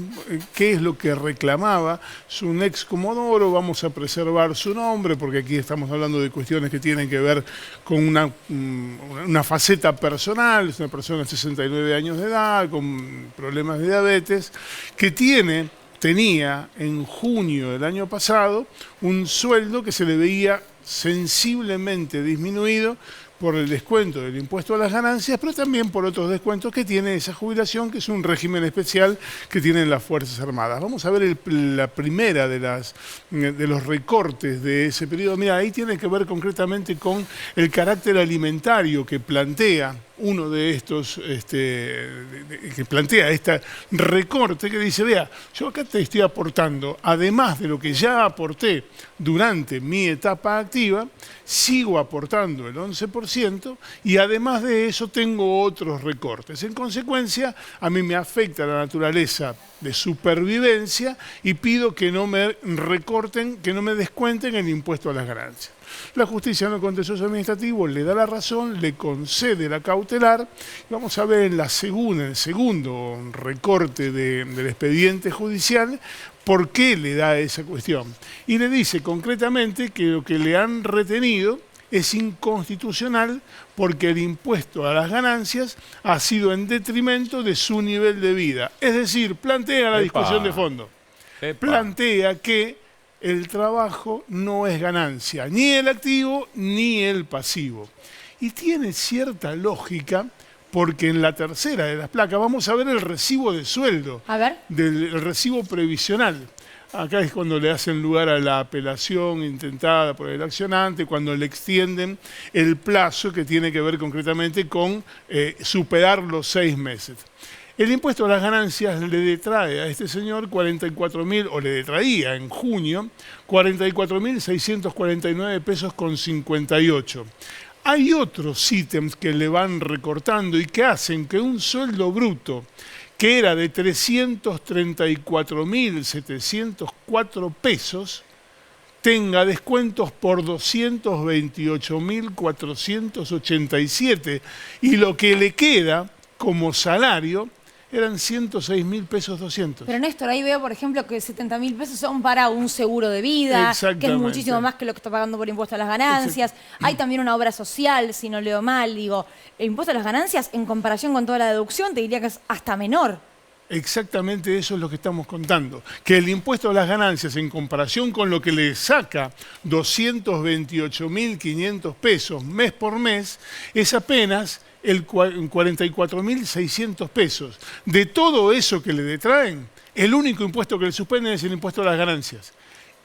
qué es lo que reclamaba su ex comodoro. Vamos a preservar su nombre porque aquí estamos hablando de cuestiones que tienen que ver con una faceta personal. Es una persona de 69 años de edad, con problemas de diabetes, que tenía en junio del año pasado un sueldo que se le veía sensiblemente disminuido por el descuento del impuesto a las ganancias, pero también por otros descuentos que tiene esa jubilación, que es un régimen especial que tienen las Fuerzas Armadas. Vamos a ver la primera de los recortes de ese periodo. Mira, ahí tiene que ver concretamente con el carácter alimentario que plantea uno de estos, que plantea este recorte, que dice, vea, yo acá te estoy aportando, además de lo que ya aporté durante mi etapa activa, sigo aportando el 11% y además de eso tengo otros recortes. En consecuencia, a mí me afecta la naturaleza de supervivencia y pido que no me recorten, que no me descuenten el impuesto a las ganancias. La justicia en lo contencioso administrativo le da la razón, le concede la cautelar. Vamos a ver en el segundo recorte del expediente judicial por qué le da esa cuestión. Y le dice concretamente que lo que le han retenido es inconstitucional porque el impuesto a las ganancias ha sido en detrimento de su nivel de vida. Es decir, plantea la discusión de fondo. Plantea que el trabajo no es ganancia, ni el activo ni el pasivo. Y tiene cierta lógica porque en la tercera de las placas vamos a ver el recibo de sueldo, el recibo previsional. Acá es cuando le hacen lugar a la apelación intentada por el accionante, cuando le extienden el plazo que tiene que ver concretamente con superar los 6 meses. El impuesto a las ganancias le detrae a este señor 44.000, o le detraía en junio, 44.649 pesos con 58. Hay otros ítems que le van recortando y que hacen que un sueldo bruto que era de 334.704 pesos tenga descuentos por 228.487 y lo que le queda como salario eran 106.000 pesos 200. Pero Néstor, ahí veo, por ejemplo, que 70.000 pesos son para un seguro de vida, que es muchísimo más que lo que está pagando por impuesto a las ganancias. Hay también una obra social, si no leo mal, digo, el impuesto a las ganancias, en comparación con toda la deducción, te diría que es hasta menor. Exactamente eso es lo que estamos contando. Que el impuesto a las ganancias, en comparación con lo que le saca 228.500 pesos mes por mes, es apenas el 44.600 pesos. De todo eso que le detraen, el único impuesto que le suspenden es el impuesto a las ganancias.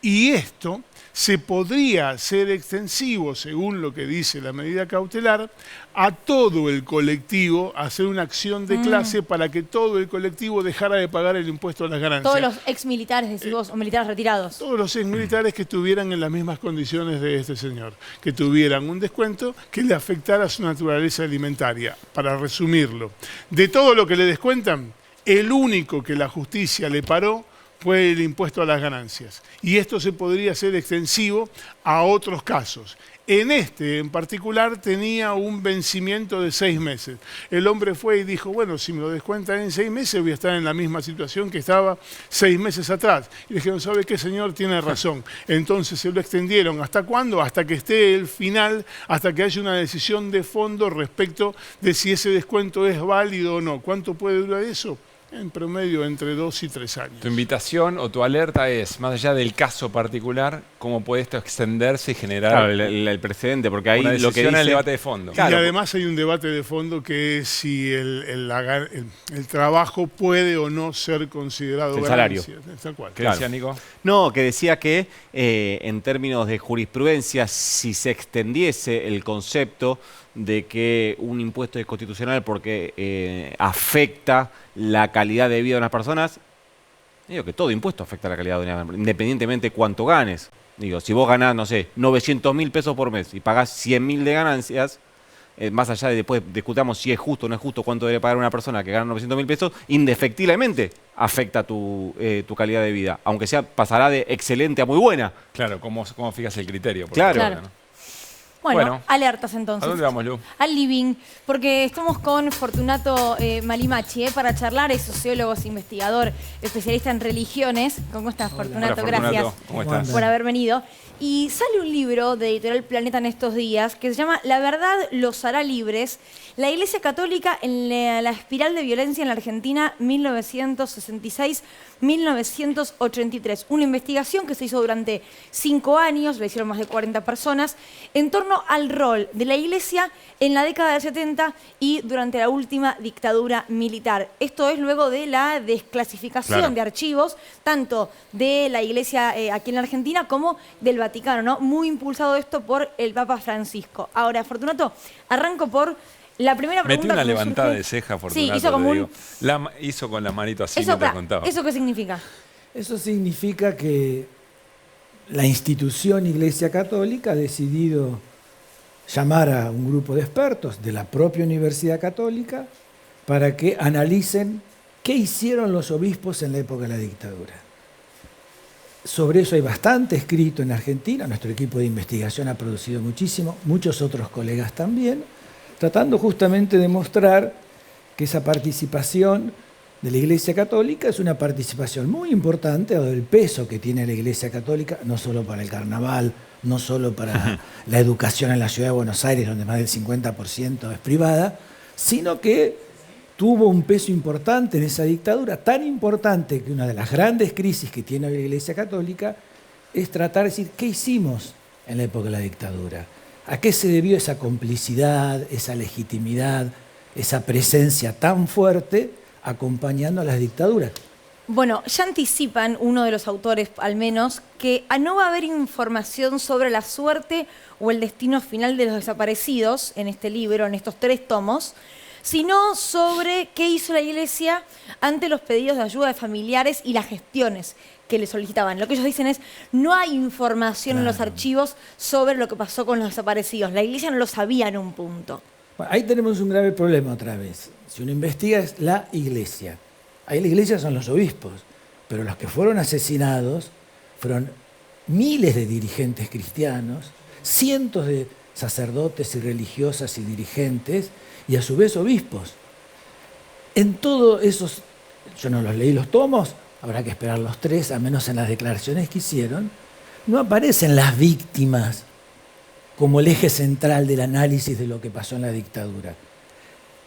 Y esto se podría hacer extensivo, según lo que dice la medida cautelar, a todo el colectivo, hacer una acción de clase para que todo el colectivo dejara de pagar el impuesto a las ganancias. Todos los exmilitares, decís vos, o militares retirados. Todos los exmilitares que estuvieran en las mismas condiciones de este señor, que tuvieran un descuento que le afectara su naturaleza alimentaria. Para resumirlo, de todo lo que le descuentan, el único que la justicia le paró fue el impuesto a las ganancias. Y esto se podría hacer extensivo a otros casos. En este en particular tenía un vencimiento de 6 meses. El hombre fue y dijo, bueno, si me lo descuentan en 6 meses voy a estar en la misma situación que estaba 6 meses atrás. Y le dijeron, ¿sabe qué, señor? Tiene razón. Entonces se lo extendieron. ¿Hasta cuándo? Hasta que esté el final, hasta que haya una decisión de fondo respecto de si ese descuento es válido o no. ¿Cuánto puede durar eso? En promedio entre 2 y 3 años. Tu invitación o tu alerta es, más allá del caso particular, cómo puede esto extenderse y generar claro, el precedente, porque ahí una lo que decisión dice... el debate de fondo. Y además hay un debate de fondo que es si el trabajo puede o no ser considerado el salario. Tal cual. ¿Qué decía, Nico? No, que decía que en términos de jurisprudencia, si se extendiese el concepto de que un impuesto es constitucional porque afecta la calidad de vida de unas personas, digo que todo impuesto afecta la calidad de una persona, independientemente cuánto ganes. Digo, si vos ganás, no sé, 900.000 pesos por mes y pagás 100.000 de ganancias, más allá de después discutamos si es justo o no es justo cuánto debe pagar una persona que gana 900.000 pesos, indefectiblemente afecta tu calidad de vida, aunque sea pasará de excelente a muy buena. Claro, ¿cómo fijas el criterio? Claro. ¿no? Bueno, alertas entonces. ¿A dónde vamos, Lu? Al living, porque estamos con Fortunato Malimachi para charlar, es sociólogo, es investigador, especialista en religiones. ¿Cómo estás, Fortunato? Hola, Fortunato. Gracias ¿Cómo estás? por haber venido. Y sale un libro de Editorial Planeta en estos días que se llama La verdad los hará libres, la Iglesia Católica en la espiral de violencia en la Argentina 1966-1983. Una investigación que se hizo durante 5 años, la hicieron más de 40 personas, en torno al rol de la Iglesia en la década del 70 y durante la última dictadura militar. Esto es luego de la desclasificación de archivos, tanto de la Iglesia aquí en la Argentina como del Vaticano, ¿no? Muy impulsado esto por el Papa Francisco. Ahora, Fortunato, arranco por la primera pregunta. Metí una que me levantada surge. de ceja, Fortunato. Sí, hizo como un... hizo con la manito así Eso, mientras contaba. ¿Eso qué significa? Eso significa que la institución Iglesia Católica ha decidido llamar a un grupo de expertos de la propia Universidad Católica para que analicen qué hicieron los obispos en la época de la dictadura. Sobre eso hay bastante escrito en Argentina, nuestro equipo de investigación ha producido muchísimo, muchos otros colegas también, tratando justamente de mostrar que esa participación de la Iglesia Católica es una participación muy importante, dado el peso que tiene la Iglesia Católica, no solo para el carnaval, no solo para la educación en la ciudad de Buenos Aires, donde más del 50% es privada, sino que tuvo un peso importante en esa dictadura, tan importante que una de las grandes crisis que tiene hoy la Iglesia Católica es tratar de decir qué hicimos en la época de la dictadura, a qué se debió esa complicidad, esa legitimidad, esa presencia tan fuerte acompañando a las dictaduras. Bueno, ya anticipan, uno de los autores al menos, que no va a haber información sobre la suerte o el destino final de los desaparecidos en este libro, en estos 3 tomos, sino sobre qué hizo la Iglesia ante los pedidos de ayuda de familiares y las gestiones que le solicitaban. Lo que ellos dicen es, no hay información en los archivos sobre lo que pasó con los desaparecidos. La Iglesia no lo sabía en un punto. Bueno, ahí tenemos un grave problema otra vez. Si uno investiga es la Iglesia. Ahí la Iglesia son los obispos, pero los que fueron asesinados fueron miles de dirigentes cristianos, cientos de sacerdotes y religiosas y dirigentes, y a su vez obispos. En todos esos, yo no los leí los tomos, habrá que esperar los 3, a menos en las declaraciones que hicieron, no aparecen las víctimas como el eje central del análisis de lo que pasó en la dictadura.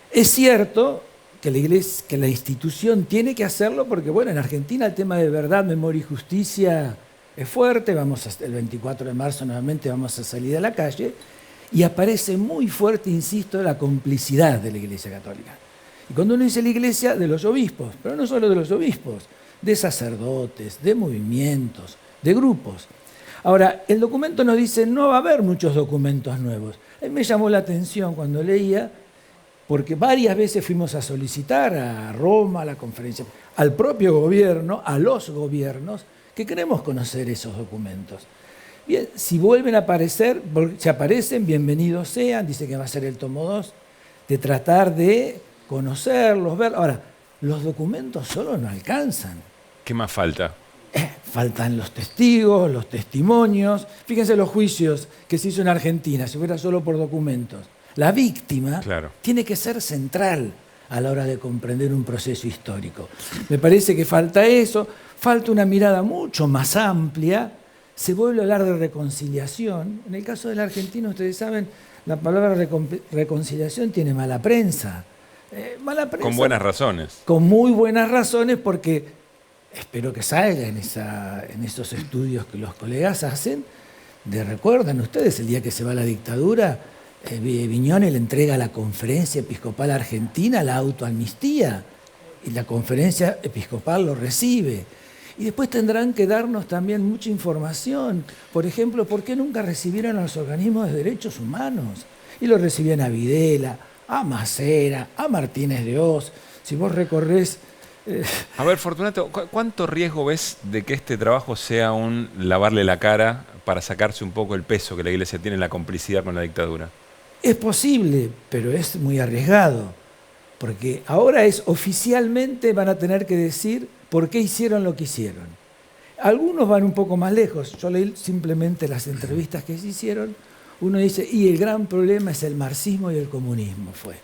Es cierto que la Iglesia, que la institución tiene que hacerlo porque, bueno, en Argentina el tema de verdad, memoria y justicia es fuerte, el 24 de marzo nuevamente vamos a salir a la calle, y aparece muy fuerte, insisto, la complicidad de la Iglesia Católica. Y cuando uno dice la Iglesia, de los obispos, pero no solo de los obispos, de sacerdotes, de movimientos, de grupos. Ahora, el documento nos dice, no va a haber muchos documentos nuevos. A mí me llamó la atención cuando leía, porque varias veces fuimos a solicitar a Roma, a la conferencia, al propio gobierno, a los gobiernos, que queremos conocer esos documentos. Bien, si vuelven a aparecer, si aparecen, bienvenidos sean, dice que va a ser el tomo 2, de tratar de conocerlos, ver. Ahora, los documentos solo no alcanzan. ¿Qué más falta? faltan los testigos, los testimonios. Fíjense los juicios que se hizo en Argentina, si fuera solo por documentos. La víctima tiene que ser central a la hora de comprender un proceso histórico. Me parece que falta eso, falta una mirada mucho más amplia. Se vuelve a hablar de reconciliación. En el caso de la Argentina, ustedes saben, la palabra reconciliación tiene mala prensa. Con buenas razones. Con muy buenas razones, porque espero que salga en esos estudios que los colegas hacen. ¿Recuerdan ustedes el día que se va la dictadura? Viñone le entrega a la Conferencia Episcopal Argentina la autoamnistía y la Conferencia Episcopal lo recibe. Y después tendrán que darnos también mucha información. Por ejemplo, ¿por qué nunca recibieron a los organismos de derechos humanos? Y lo recibían a Videla, a Macera, a Martínez de Oz. Si vos recorres... A ver, Fortunato, ¿cuánto riesgo ves de que este trabajo sea un lavarle la cara para sacarse un poco el peso que la Iglesia tiene en la complicidad con la dictadura? Es posible, pero es muy arriesgado. Porque ahora oficialmente van a tener que decir por qué hicieron lo que hicieron. Algunos van un poco más lejos. Yo leí simplemente las entrevistas que se hicieron. Uno dice, y el gran problema es el marxismo y el comunismo fue.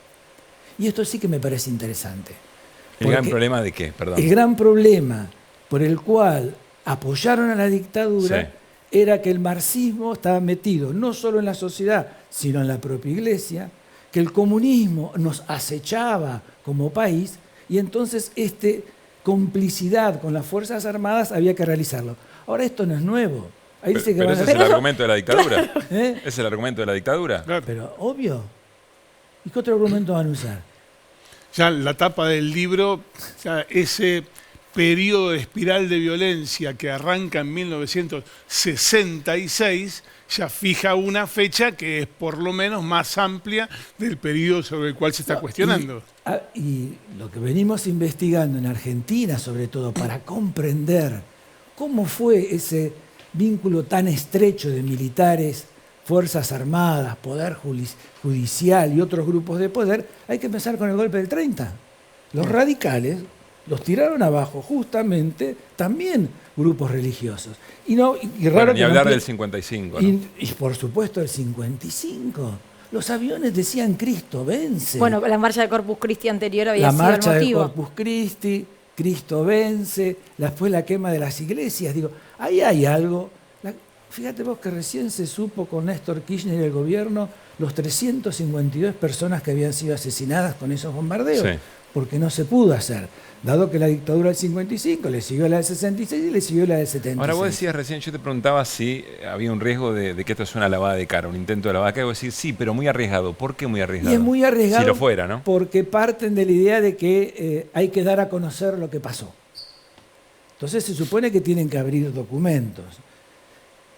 Y esto sí que me parece interesante. ¿El gran problema de qué? Perdón. El gran problema por el cual apoyaron a la dictadura era que el marxismo estaba metido no solo en la sociedad, sino en la propia Iglesia, que el comunismo nos acechaba como país y entonces complicidad con las Fuerzas Armadas había que realizarlo. Ahora esto no es nuevo. Ahí dice que pero ese es el argumento de la dictadura. ¿Eh? ¿Es el argumento de la dictadura? Pero obvio. ¿Y qué otro argumento van a usar? Ya la tapa del libro, ya ese periodo de espiral de violencia que arranca en 1966, ya fija una fecha que es por lo menos más amplia del periodo sobre el cual se está cuestionando. Y lo que venimos investigando en Argentina, sobre todo, para comprender cómo fue ese vínculo tan estrecho de militares, Fuerzas Armadas, Poder Judicial y otros grupos de poder, hay que empezar con el golpe del 30. Los radicales los tiraron abajo justamente también grupos religiosos. Y raro bueno, ni que hablar del 55. ¿No? Y por supuesto el 55. Los aviones decían Cristo vence. Bueno, la marcha de Corpus Christi anterior había la sido el marcha motivo. de Corpus Christi, Cristo vence, después la quema de las iglesias. Digo, ahí hay algo. Fíjate vos que recién se supo con Néstor Kirchner y el gobierno los 352 personas que habían sido asesinadas con esos bombardeos, porque no se pudo hacer, dado que la dictadura del 55 le siguió la del 66 y le siguió la del 76. Ahora vos decías recién, yo te preguntaba si había un riesgo de que esto es una lavada de cara, un intento de lavada de cara, y vos decís, sí, pero muy arriesgado. ¿Por qué muy arriesgado? Y es muy arriesgado si lo fuera, ¿no? Porque parten de la idea de que hay que dar a conocer lo que pasó. Entonces se supone que tienen que abrir documentos.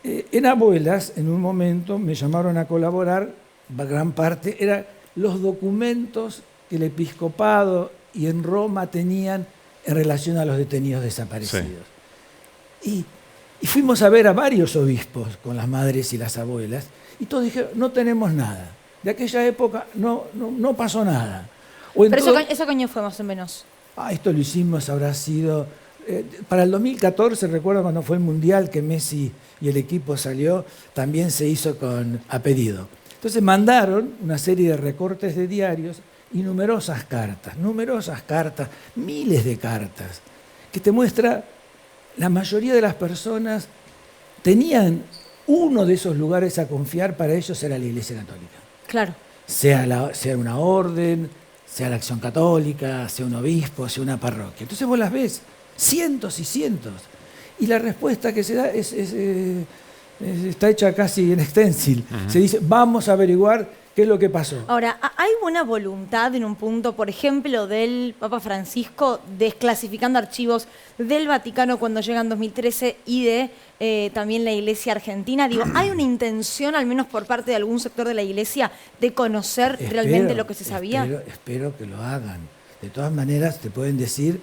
En Abuelas, en un momento, me llamaron a colaborar, gran parte, eran los documentos que el episcopado y en Roma tenían en relación a los detenidos desaparecidos. Y fuimos a ver a varios obispos con las madres y las abuelas, y todos dijeron, no tenemos nada. De aquella época no pasó nada. Pero eso qué año fue más o menos. Esto lo hicimos, habrá sido... para el 2014, recuerdo cuando fue el Mundial que Messi y el equipo salió, también se hizo a pedido. Entonces mandaron una serie de recortes de diarios y numerosas cartas, miles de cartas, que te muestra la mayoría de las personas tenían uno de esos lugares a confiar, para ellos era la Iglesia Católica. Claro. Sea una orden, sea la Acción Católica, sea un obispo, sea una parroquia. Entonces vos las ves, cientos y cientos. Y la respuesta que se da está hecha casi en stencil. Se dice, vamos a averiguar qué es lo que pasó. Ahora, ¿hay buena voluntad en un punto, por ejemplo, del Papa Francisco desclasificando archivos del Vaticano cuando llega en 2013 y de también la Iglesia Argentina? Digo, ¿hay una intención, al menos por parte de algún sector de la Iglesia, de conocer realmente lo que se sabía? Espero que lo hagan. De todas maneras, te pueden decir,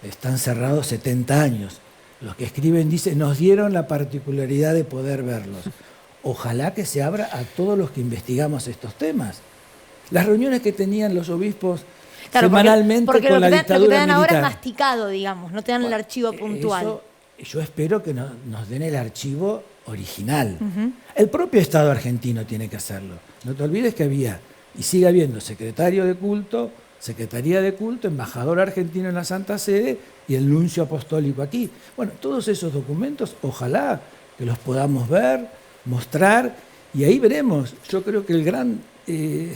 están cerrados 70 años. Los que escriben dicen, nos dieron la particularidad de poder verlos. Ojalá que se abra a todos los que investigamos estos temas. Las reuniones que tenían los obispos semanalmente porque con la lo que dictadura te dan militar. ahora es masticado, digamos, no te dan el archivo puntual. yo espero que nos den el archivo original. El propio Estado argentino tiene que hacerlo. No te olvides que había, y sigue habiendo, secretario de culto, secretaría de culto, embajador argentino en la Santa Sede y el nuncio apostólico aquí. Bueno, todos esos documentos, ojalá que los podamos ver, mostrar, y ahí veremos. Yo creo que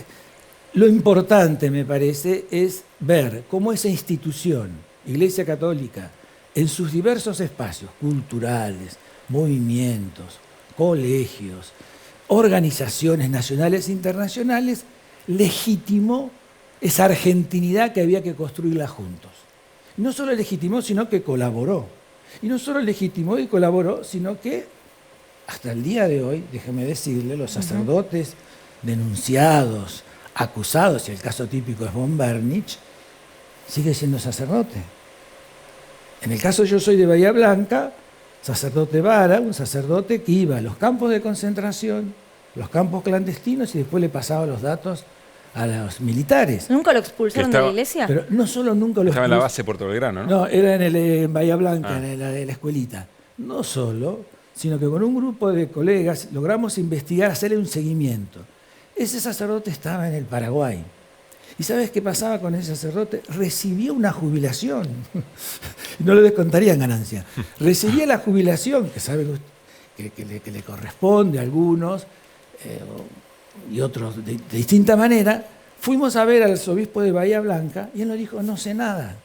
lo importante, me parece, es ver cómo esa institución, Iglesia Católica, en sus diversos espacios culturales, movimientos, colegios, organizaciones nacionales e internacionales, legitimó esa argentinidad que había que construirla juntos. Y no solo legitimó, sino que colaboró. Y no solo legitimó y colaboró, sino que hasta el día de hoy, déjeme decirle, los sacerdotes denunciados, acusados, y el caso típico es von Bernich, sigue siendo sacerdote. En el caso yo soy de Bahía Blanca, sacerdote Vara, un sacerdote que iba a los campos de concentración, los campos clandestinos, y después le pasaba los datos a los militares. ¿Nunca lo expulsaron de la iglesia? Pero no solo nunca lo Estaba en la base Puerto Belgrano, ¿no? No, era en Bahía Blanca, en la escuelita. No solo, sino que con un grupo de colegas logramos investigar, hacerle un seguimiento. Ese sacerdote estaba en el Paraguay. ¿Y sabes qué pasaba con ese sacerdote? Recibía una jubilación. No le descontarían ganancia. Recibía la jubilación, que saben que le corresponde a algunos, y otros de distinta manera. Fuimos a ver al arzobispo de Bahía Blanca y él nos dijo, no sé nada.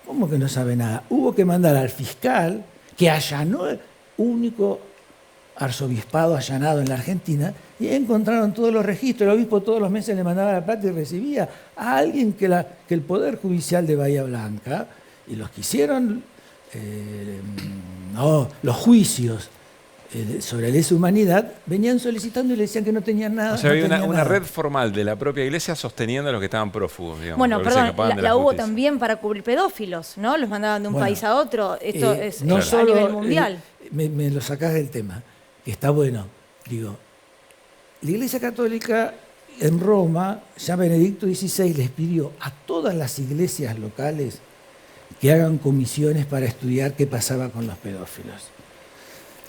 ¿Cómo que no sabe nada? Hubo que mandar al fiscal, que allanó el único arzobispado allanado en la Argentina, y encontraron todos los registros. El obispo todos los meses le mandaba la plata y recibía a alguien que el Poder Judicial de Bahía Blanca, y los que hicieron los juicios sobre lesa humanidad, venían solicitando y le decían que no tenían nada. O sea, había una red formal de la propia iglesia sosteniendo a los que estaban prófugos, digamos. Bueno, perdón, la hubo justicia. también para cubrir pedófilos, ¿no? Los mandaban de un país a otro. Esto es no a solo, nivel mundial. Me lo sacás del tema, que está bueno. Digo, la Iglesia Católica en Roma, ya Benedicto XVI les pidió a todas las iglesias locales que hagan comisiones para estudiar qué pasaba con los pedófilos.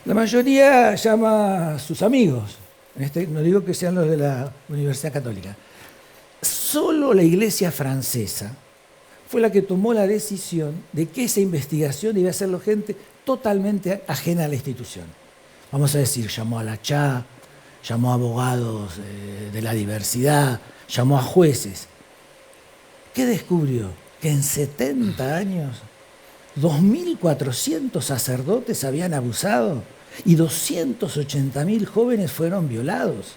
La mayoría llama a sus amigos, no digo que sean los de la Universidad Católica. Solo la Iglesia francesa fue la que tomó la decisión de que esa investigación debía hacerlo gente totalmente ajena a la institución. Vamos a decir, llamó a la CHA, llamó a abogados de la diversidad, llamó a jueces. ¿Qué descubrió? Que en 70 años 2.400 sacerdotes habían abusado y 280.000 jóvenes fueron violados.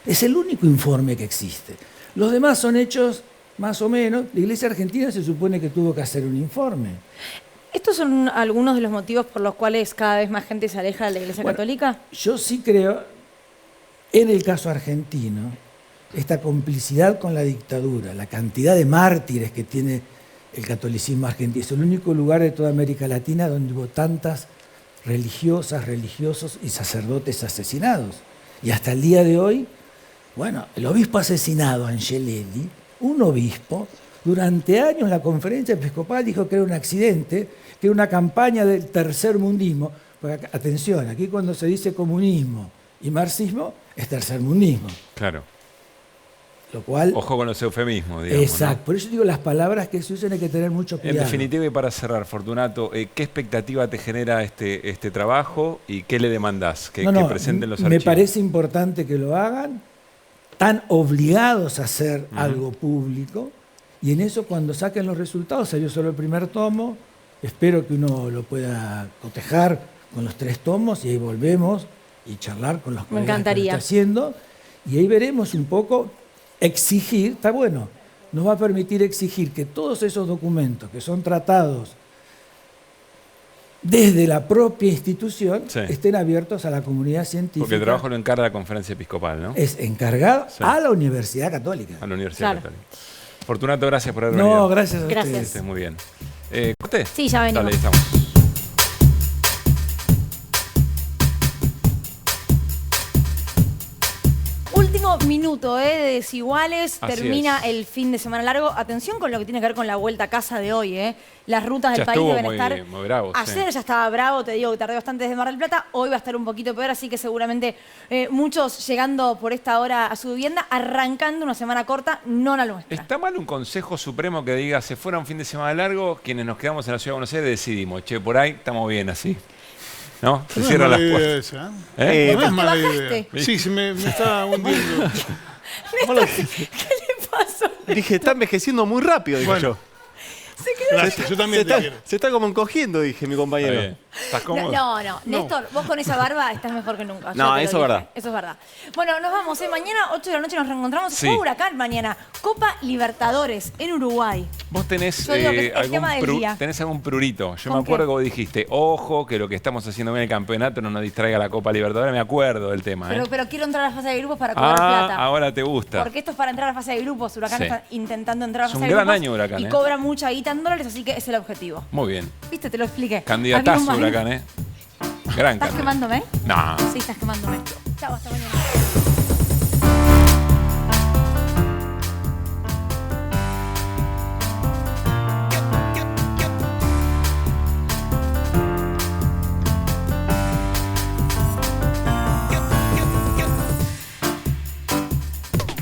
Es el único informe que existe. Los demás son hechos más o menos. La Iglesia Argentina se supone que tuvo que hacer un informe. ¿Estos son algunos de los motivos por los cuales cada vez más gente se aleja de la Iglesia Católica? Yo sí creo, en el caso argentino, esta complicidad con la dictadura, la cantidad de mártires que tiene el catolicismo argentino. Es el único lugar de toda América Latina donde hubo tantas religiosas, religiosos y sacerdotes asesinados. Y hasta el día de hoy, bueno, el obispo asesinado, Angelelli, un obispo, durante años la conferencia episcopal dijo que era un accidente, que era una campaña del tercermundismo. Porque, atención, aquí cuando se dice comunismo y marxismo, es tercermundismo. Claro. Lo cual, ojo con los eufemismos, digamos. Exacto, ¿no? Por eso digo, las palabras que se usan hay que tener mucho cuidado. En definitiva, y para cerrar, Fortunato, ¿qué expectativa te genera este trabajo y qué le demandás que presenten los archivos? Me parece importante que lo hagan, están obligados a hacer algo público, y en eso cuando saquen los resultados, salió solo el primer tomo, espero que uno lo pueda cotejar con los 3 tomos, y ahí volvemos y charlar con los colegas que lo está haciendo, y ahí veremos un poco. Exigir, está bueno, nos va a permitir exigir que todos esos documentos que son tratados desde la propia institución estén abiertos a la comunidad científica. Porque el trabajo lo encarga la Conferencia Episcopal, ¿no? Es encargado a la Universidad Católica. A la Universidad Católica. Fortunato, gracias por haber venido. No, gracias a ustedes. Gracias. Estés muy bien. ¿Corte? Sí, ya venimos. Dale, estamos. Último minuto de desiguales. Así Termina es. el fin de semana largo. Atención con lo que tiene que ver con la vuelta a casa de hoy. Las rutas del Ya país estuvo deben muy- estar. muy bravo, Ayer sí. ya estaba bravo, te digo que tardé bastante desde Mar del Plata. Hoy va a estar un poquito peor, así que seguramente muchos llegando por esta hora a su vivienda, arrancando una semana corta, no la nuestra. ¿Está mal un consejo supremo que diga, se fuera un fin de semana largo, quienes nos quedamos en la ciudad de Buenos Aires decidimos, che, por ahí estamos bien así? ¿No? Se No es cierran las mala idea puertas. esa, ¿Eh? No es mala bajaste? idea. Sí, me está hundiendo. Dije, está envejeciendo muy rápido, dije Bueno. yo. Gracias, yo también te quiero. Se está como encogiendo, dije mi compañero. Está bien. ¿Estás cómodo? No, Néstor, vos con esa barba estás mejor que nunca. No, Yo te eso lo es dije. verdad. Eso es verdad. Bueno, nos vamos. Mañana, 8 de la noche, nos reencontramos. Sí. Juega Huracán mañana. Copa Libertadores en Uruguay. Vos tenés, Yo digo que es el tema del día. tenés algún prurito. Yo ¿Con me acuerdo qué? que vos dijiste, ojo, que lo que estamos haciendo bien en el campeonato no nos distraiga la Copa Libertadores. Me acuerdo del tema. Pero quiero entrar a la fase de grupos para cobrar plata. Ahora te gusta. Porque esto es para entrar a la fase de grupos. Huracán Sí. está intentando entrar a la Es fase un de gran grupos. año Huracán, Y ¿eh? cobra mucha guita en dólares, así que es el objetivo. Muy bien. ¿Viste? Te lo expliqué. Candidatazo Aquí un Huracán, ¿eh? Gran ¿Estás candidato. quemándome? No. Sí, estás quemándome. Chao, hasta mañana.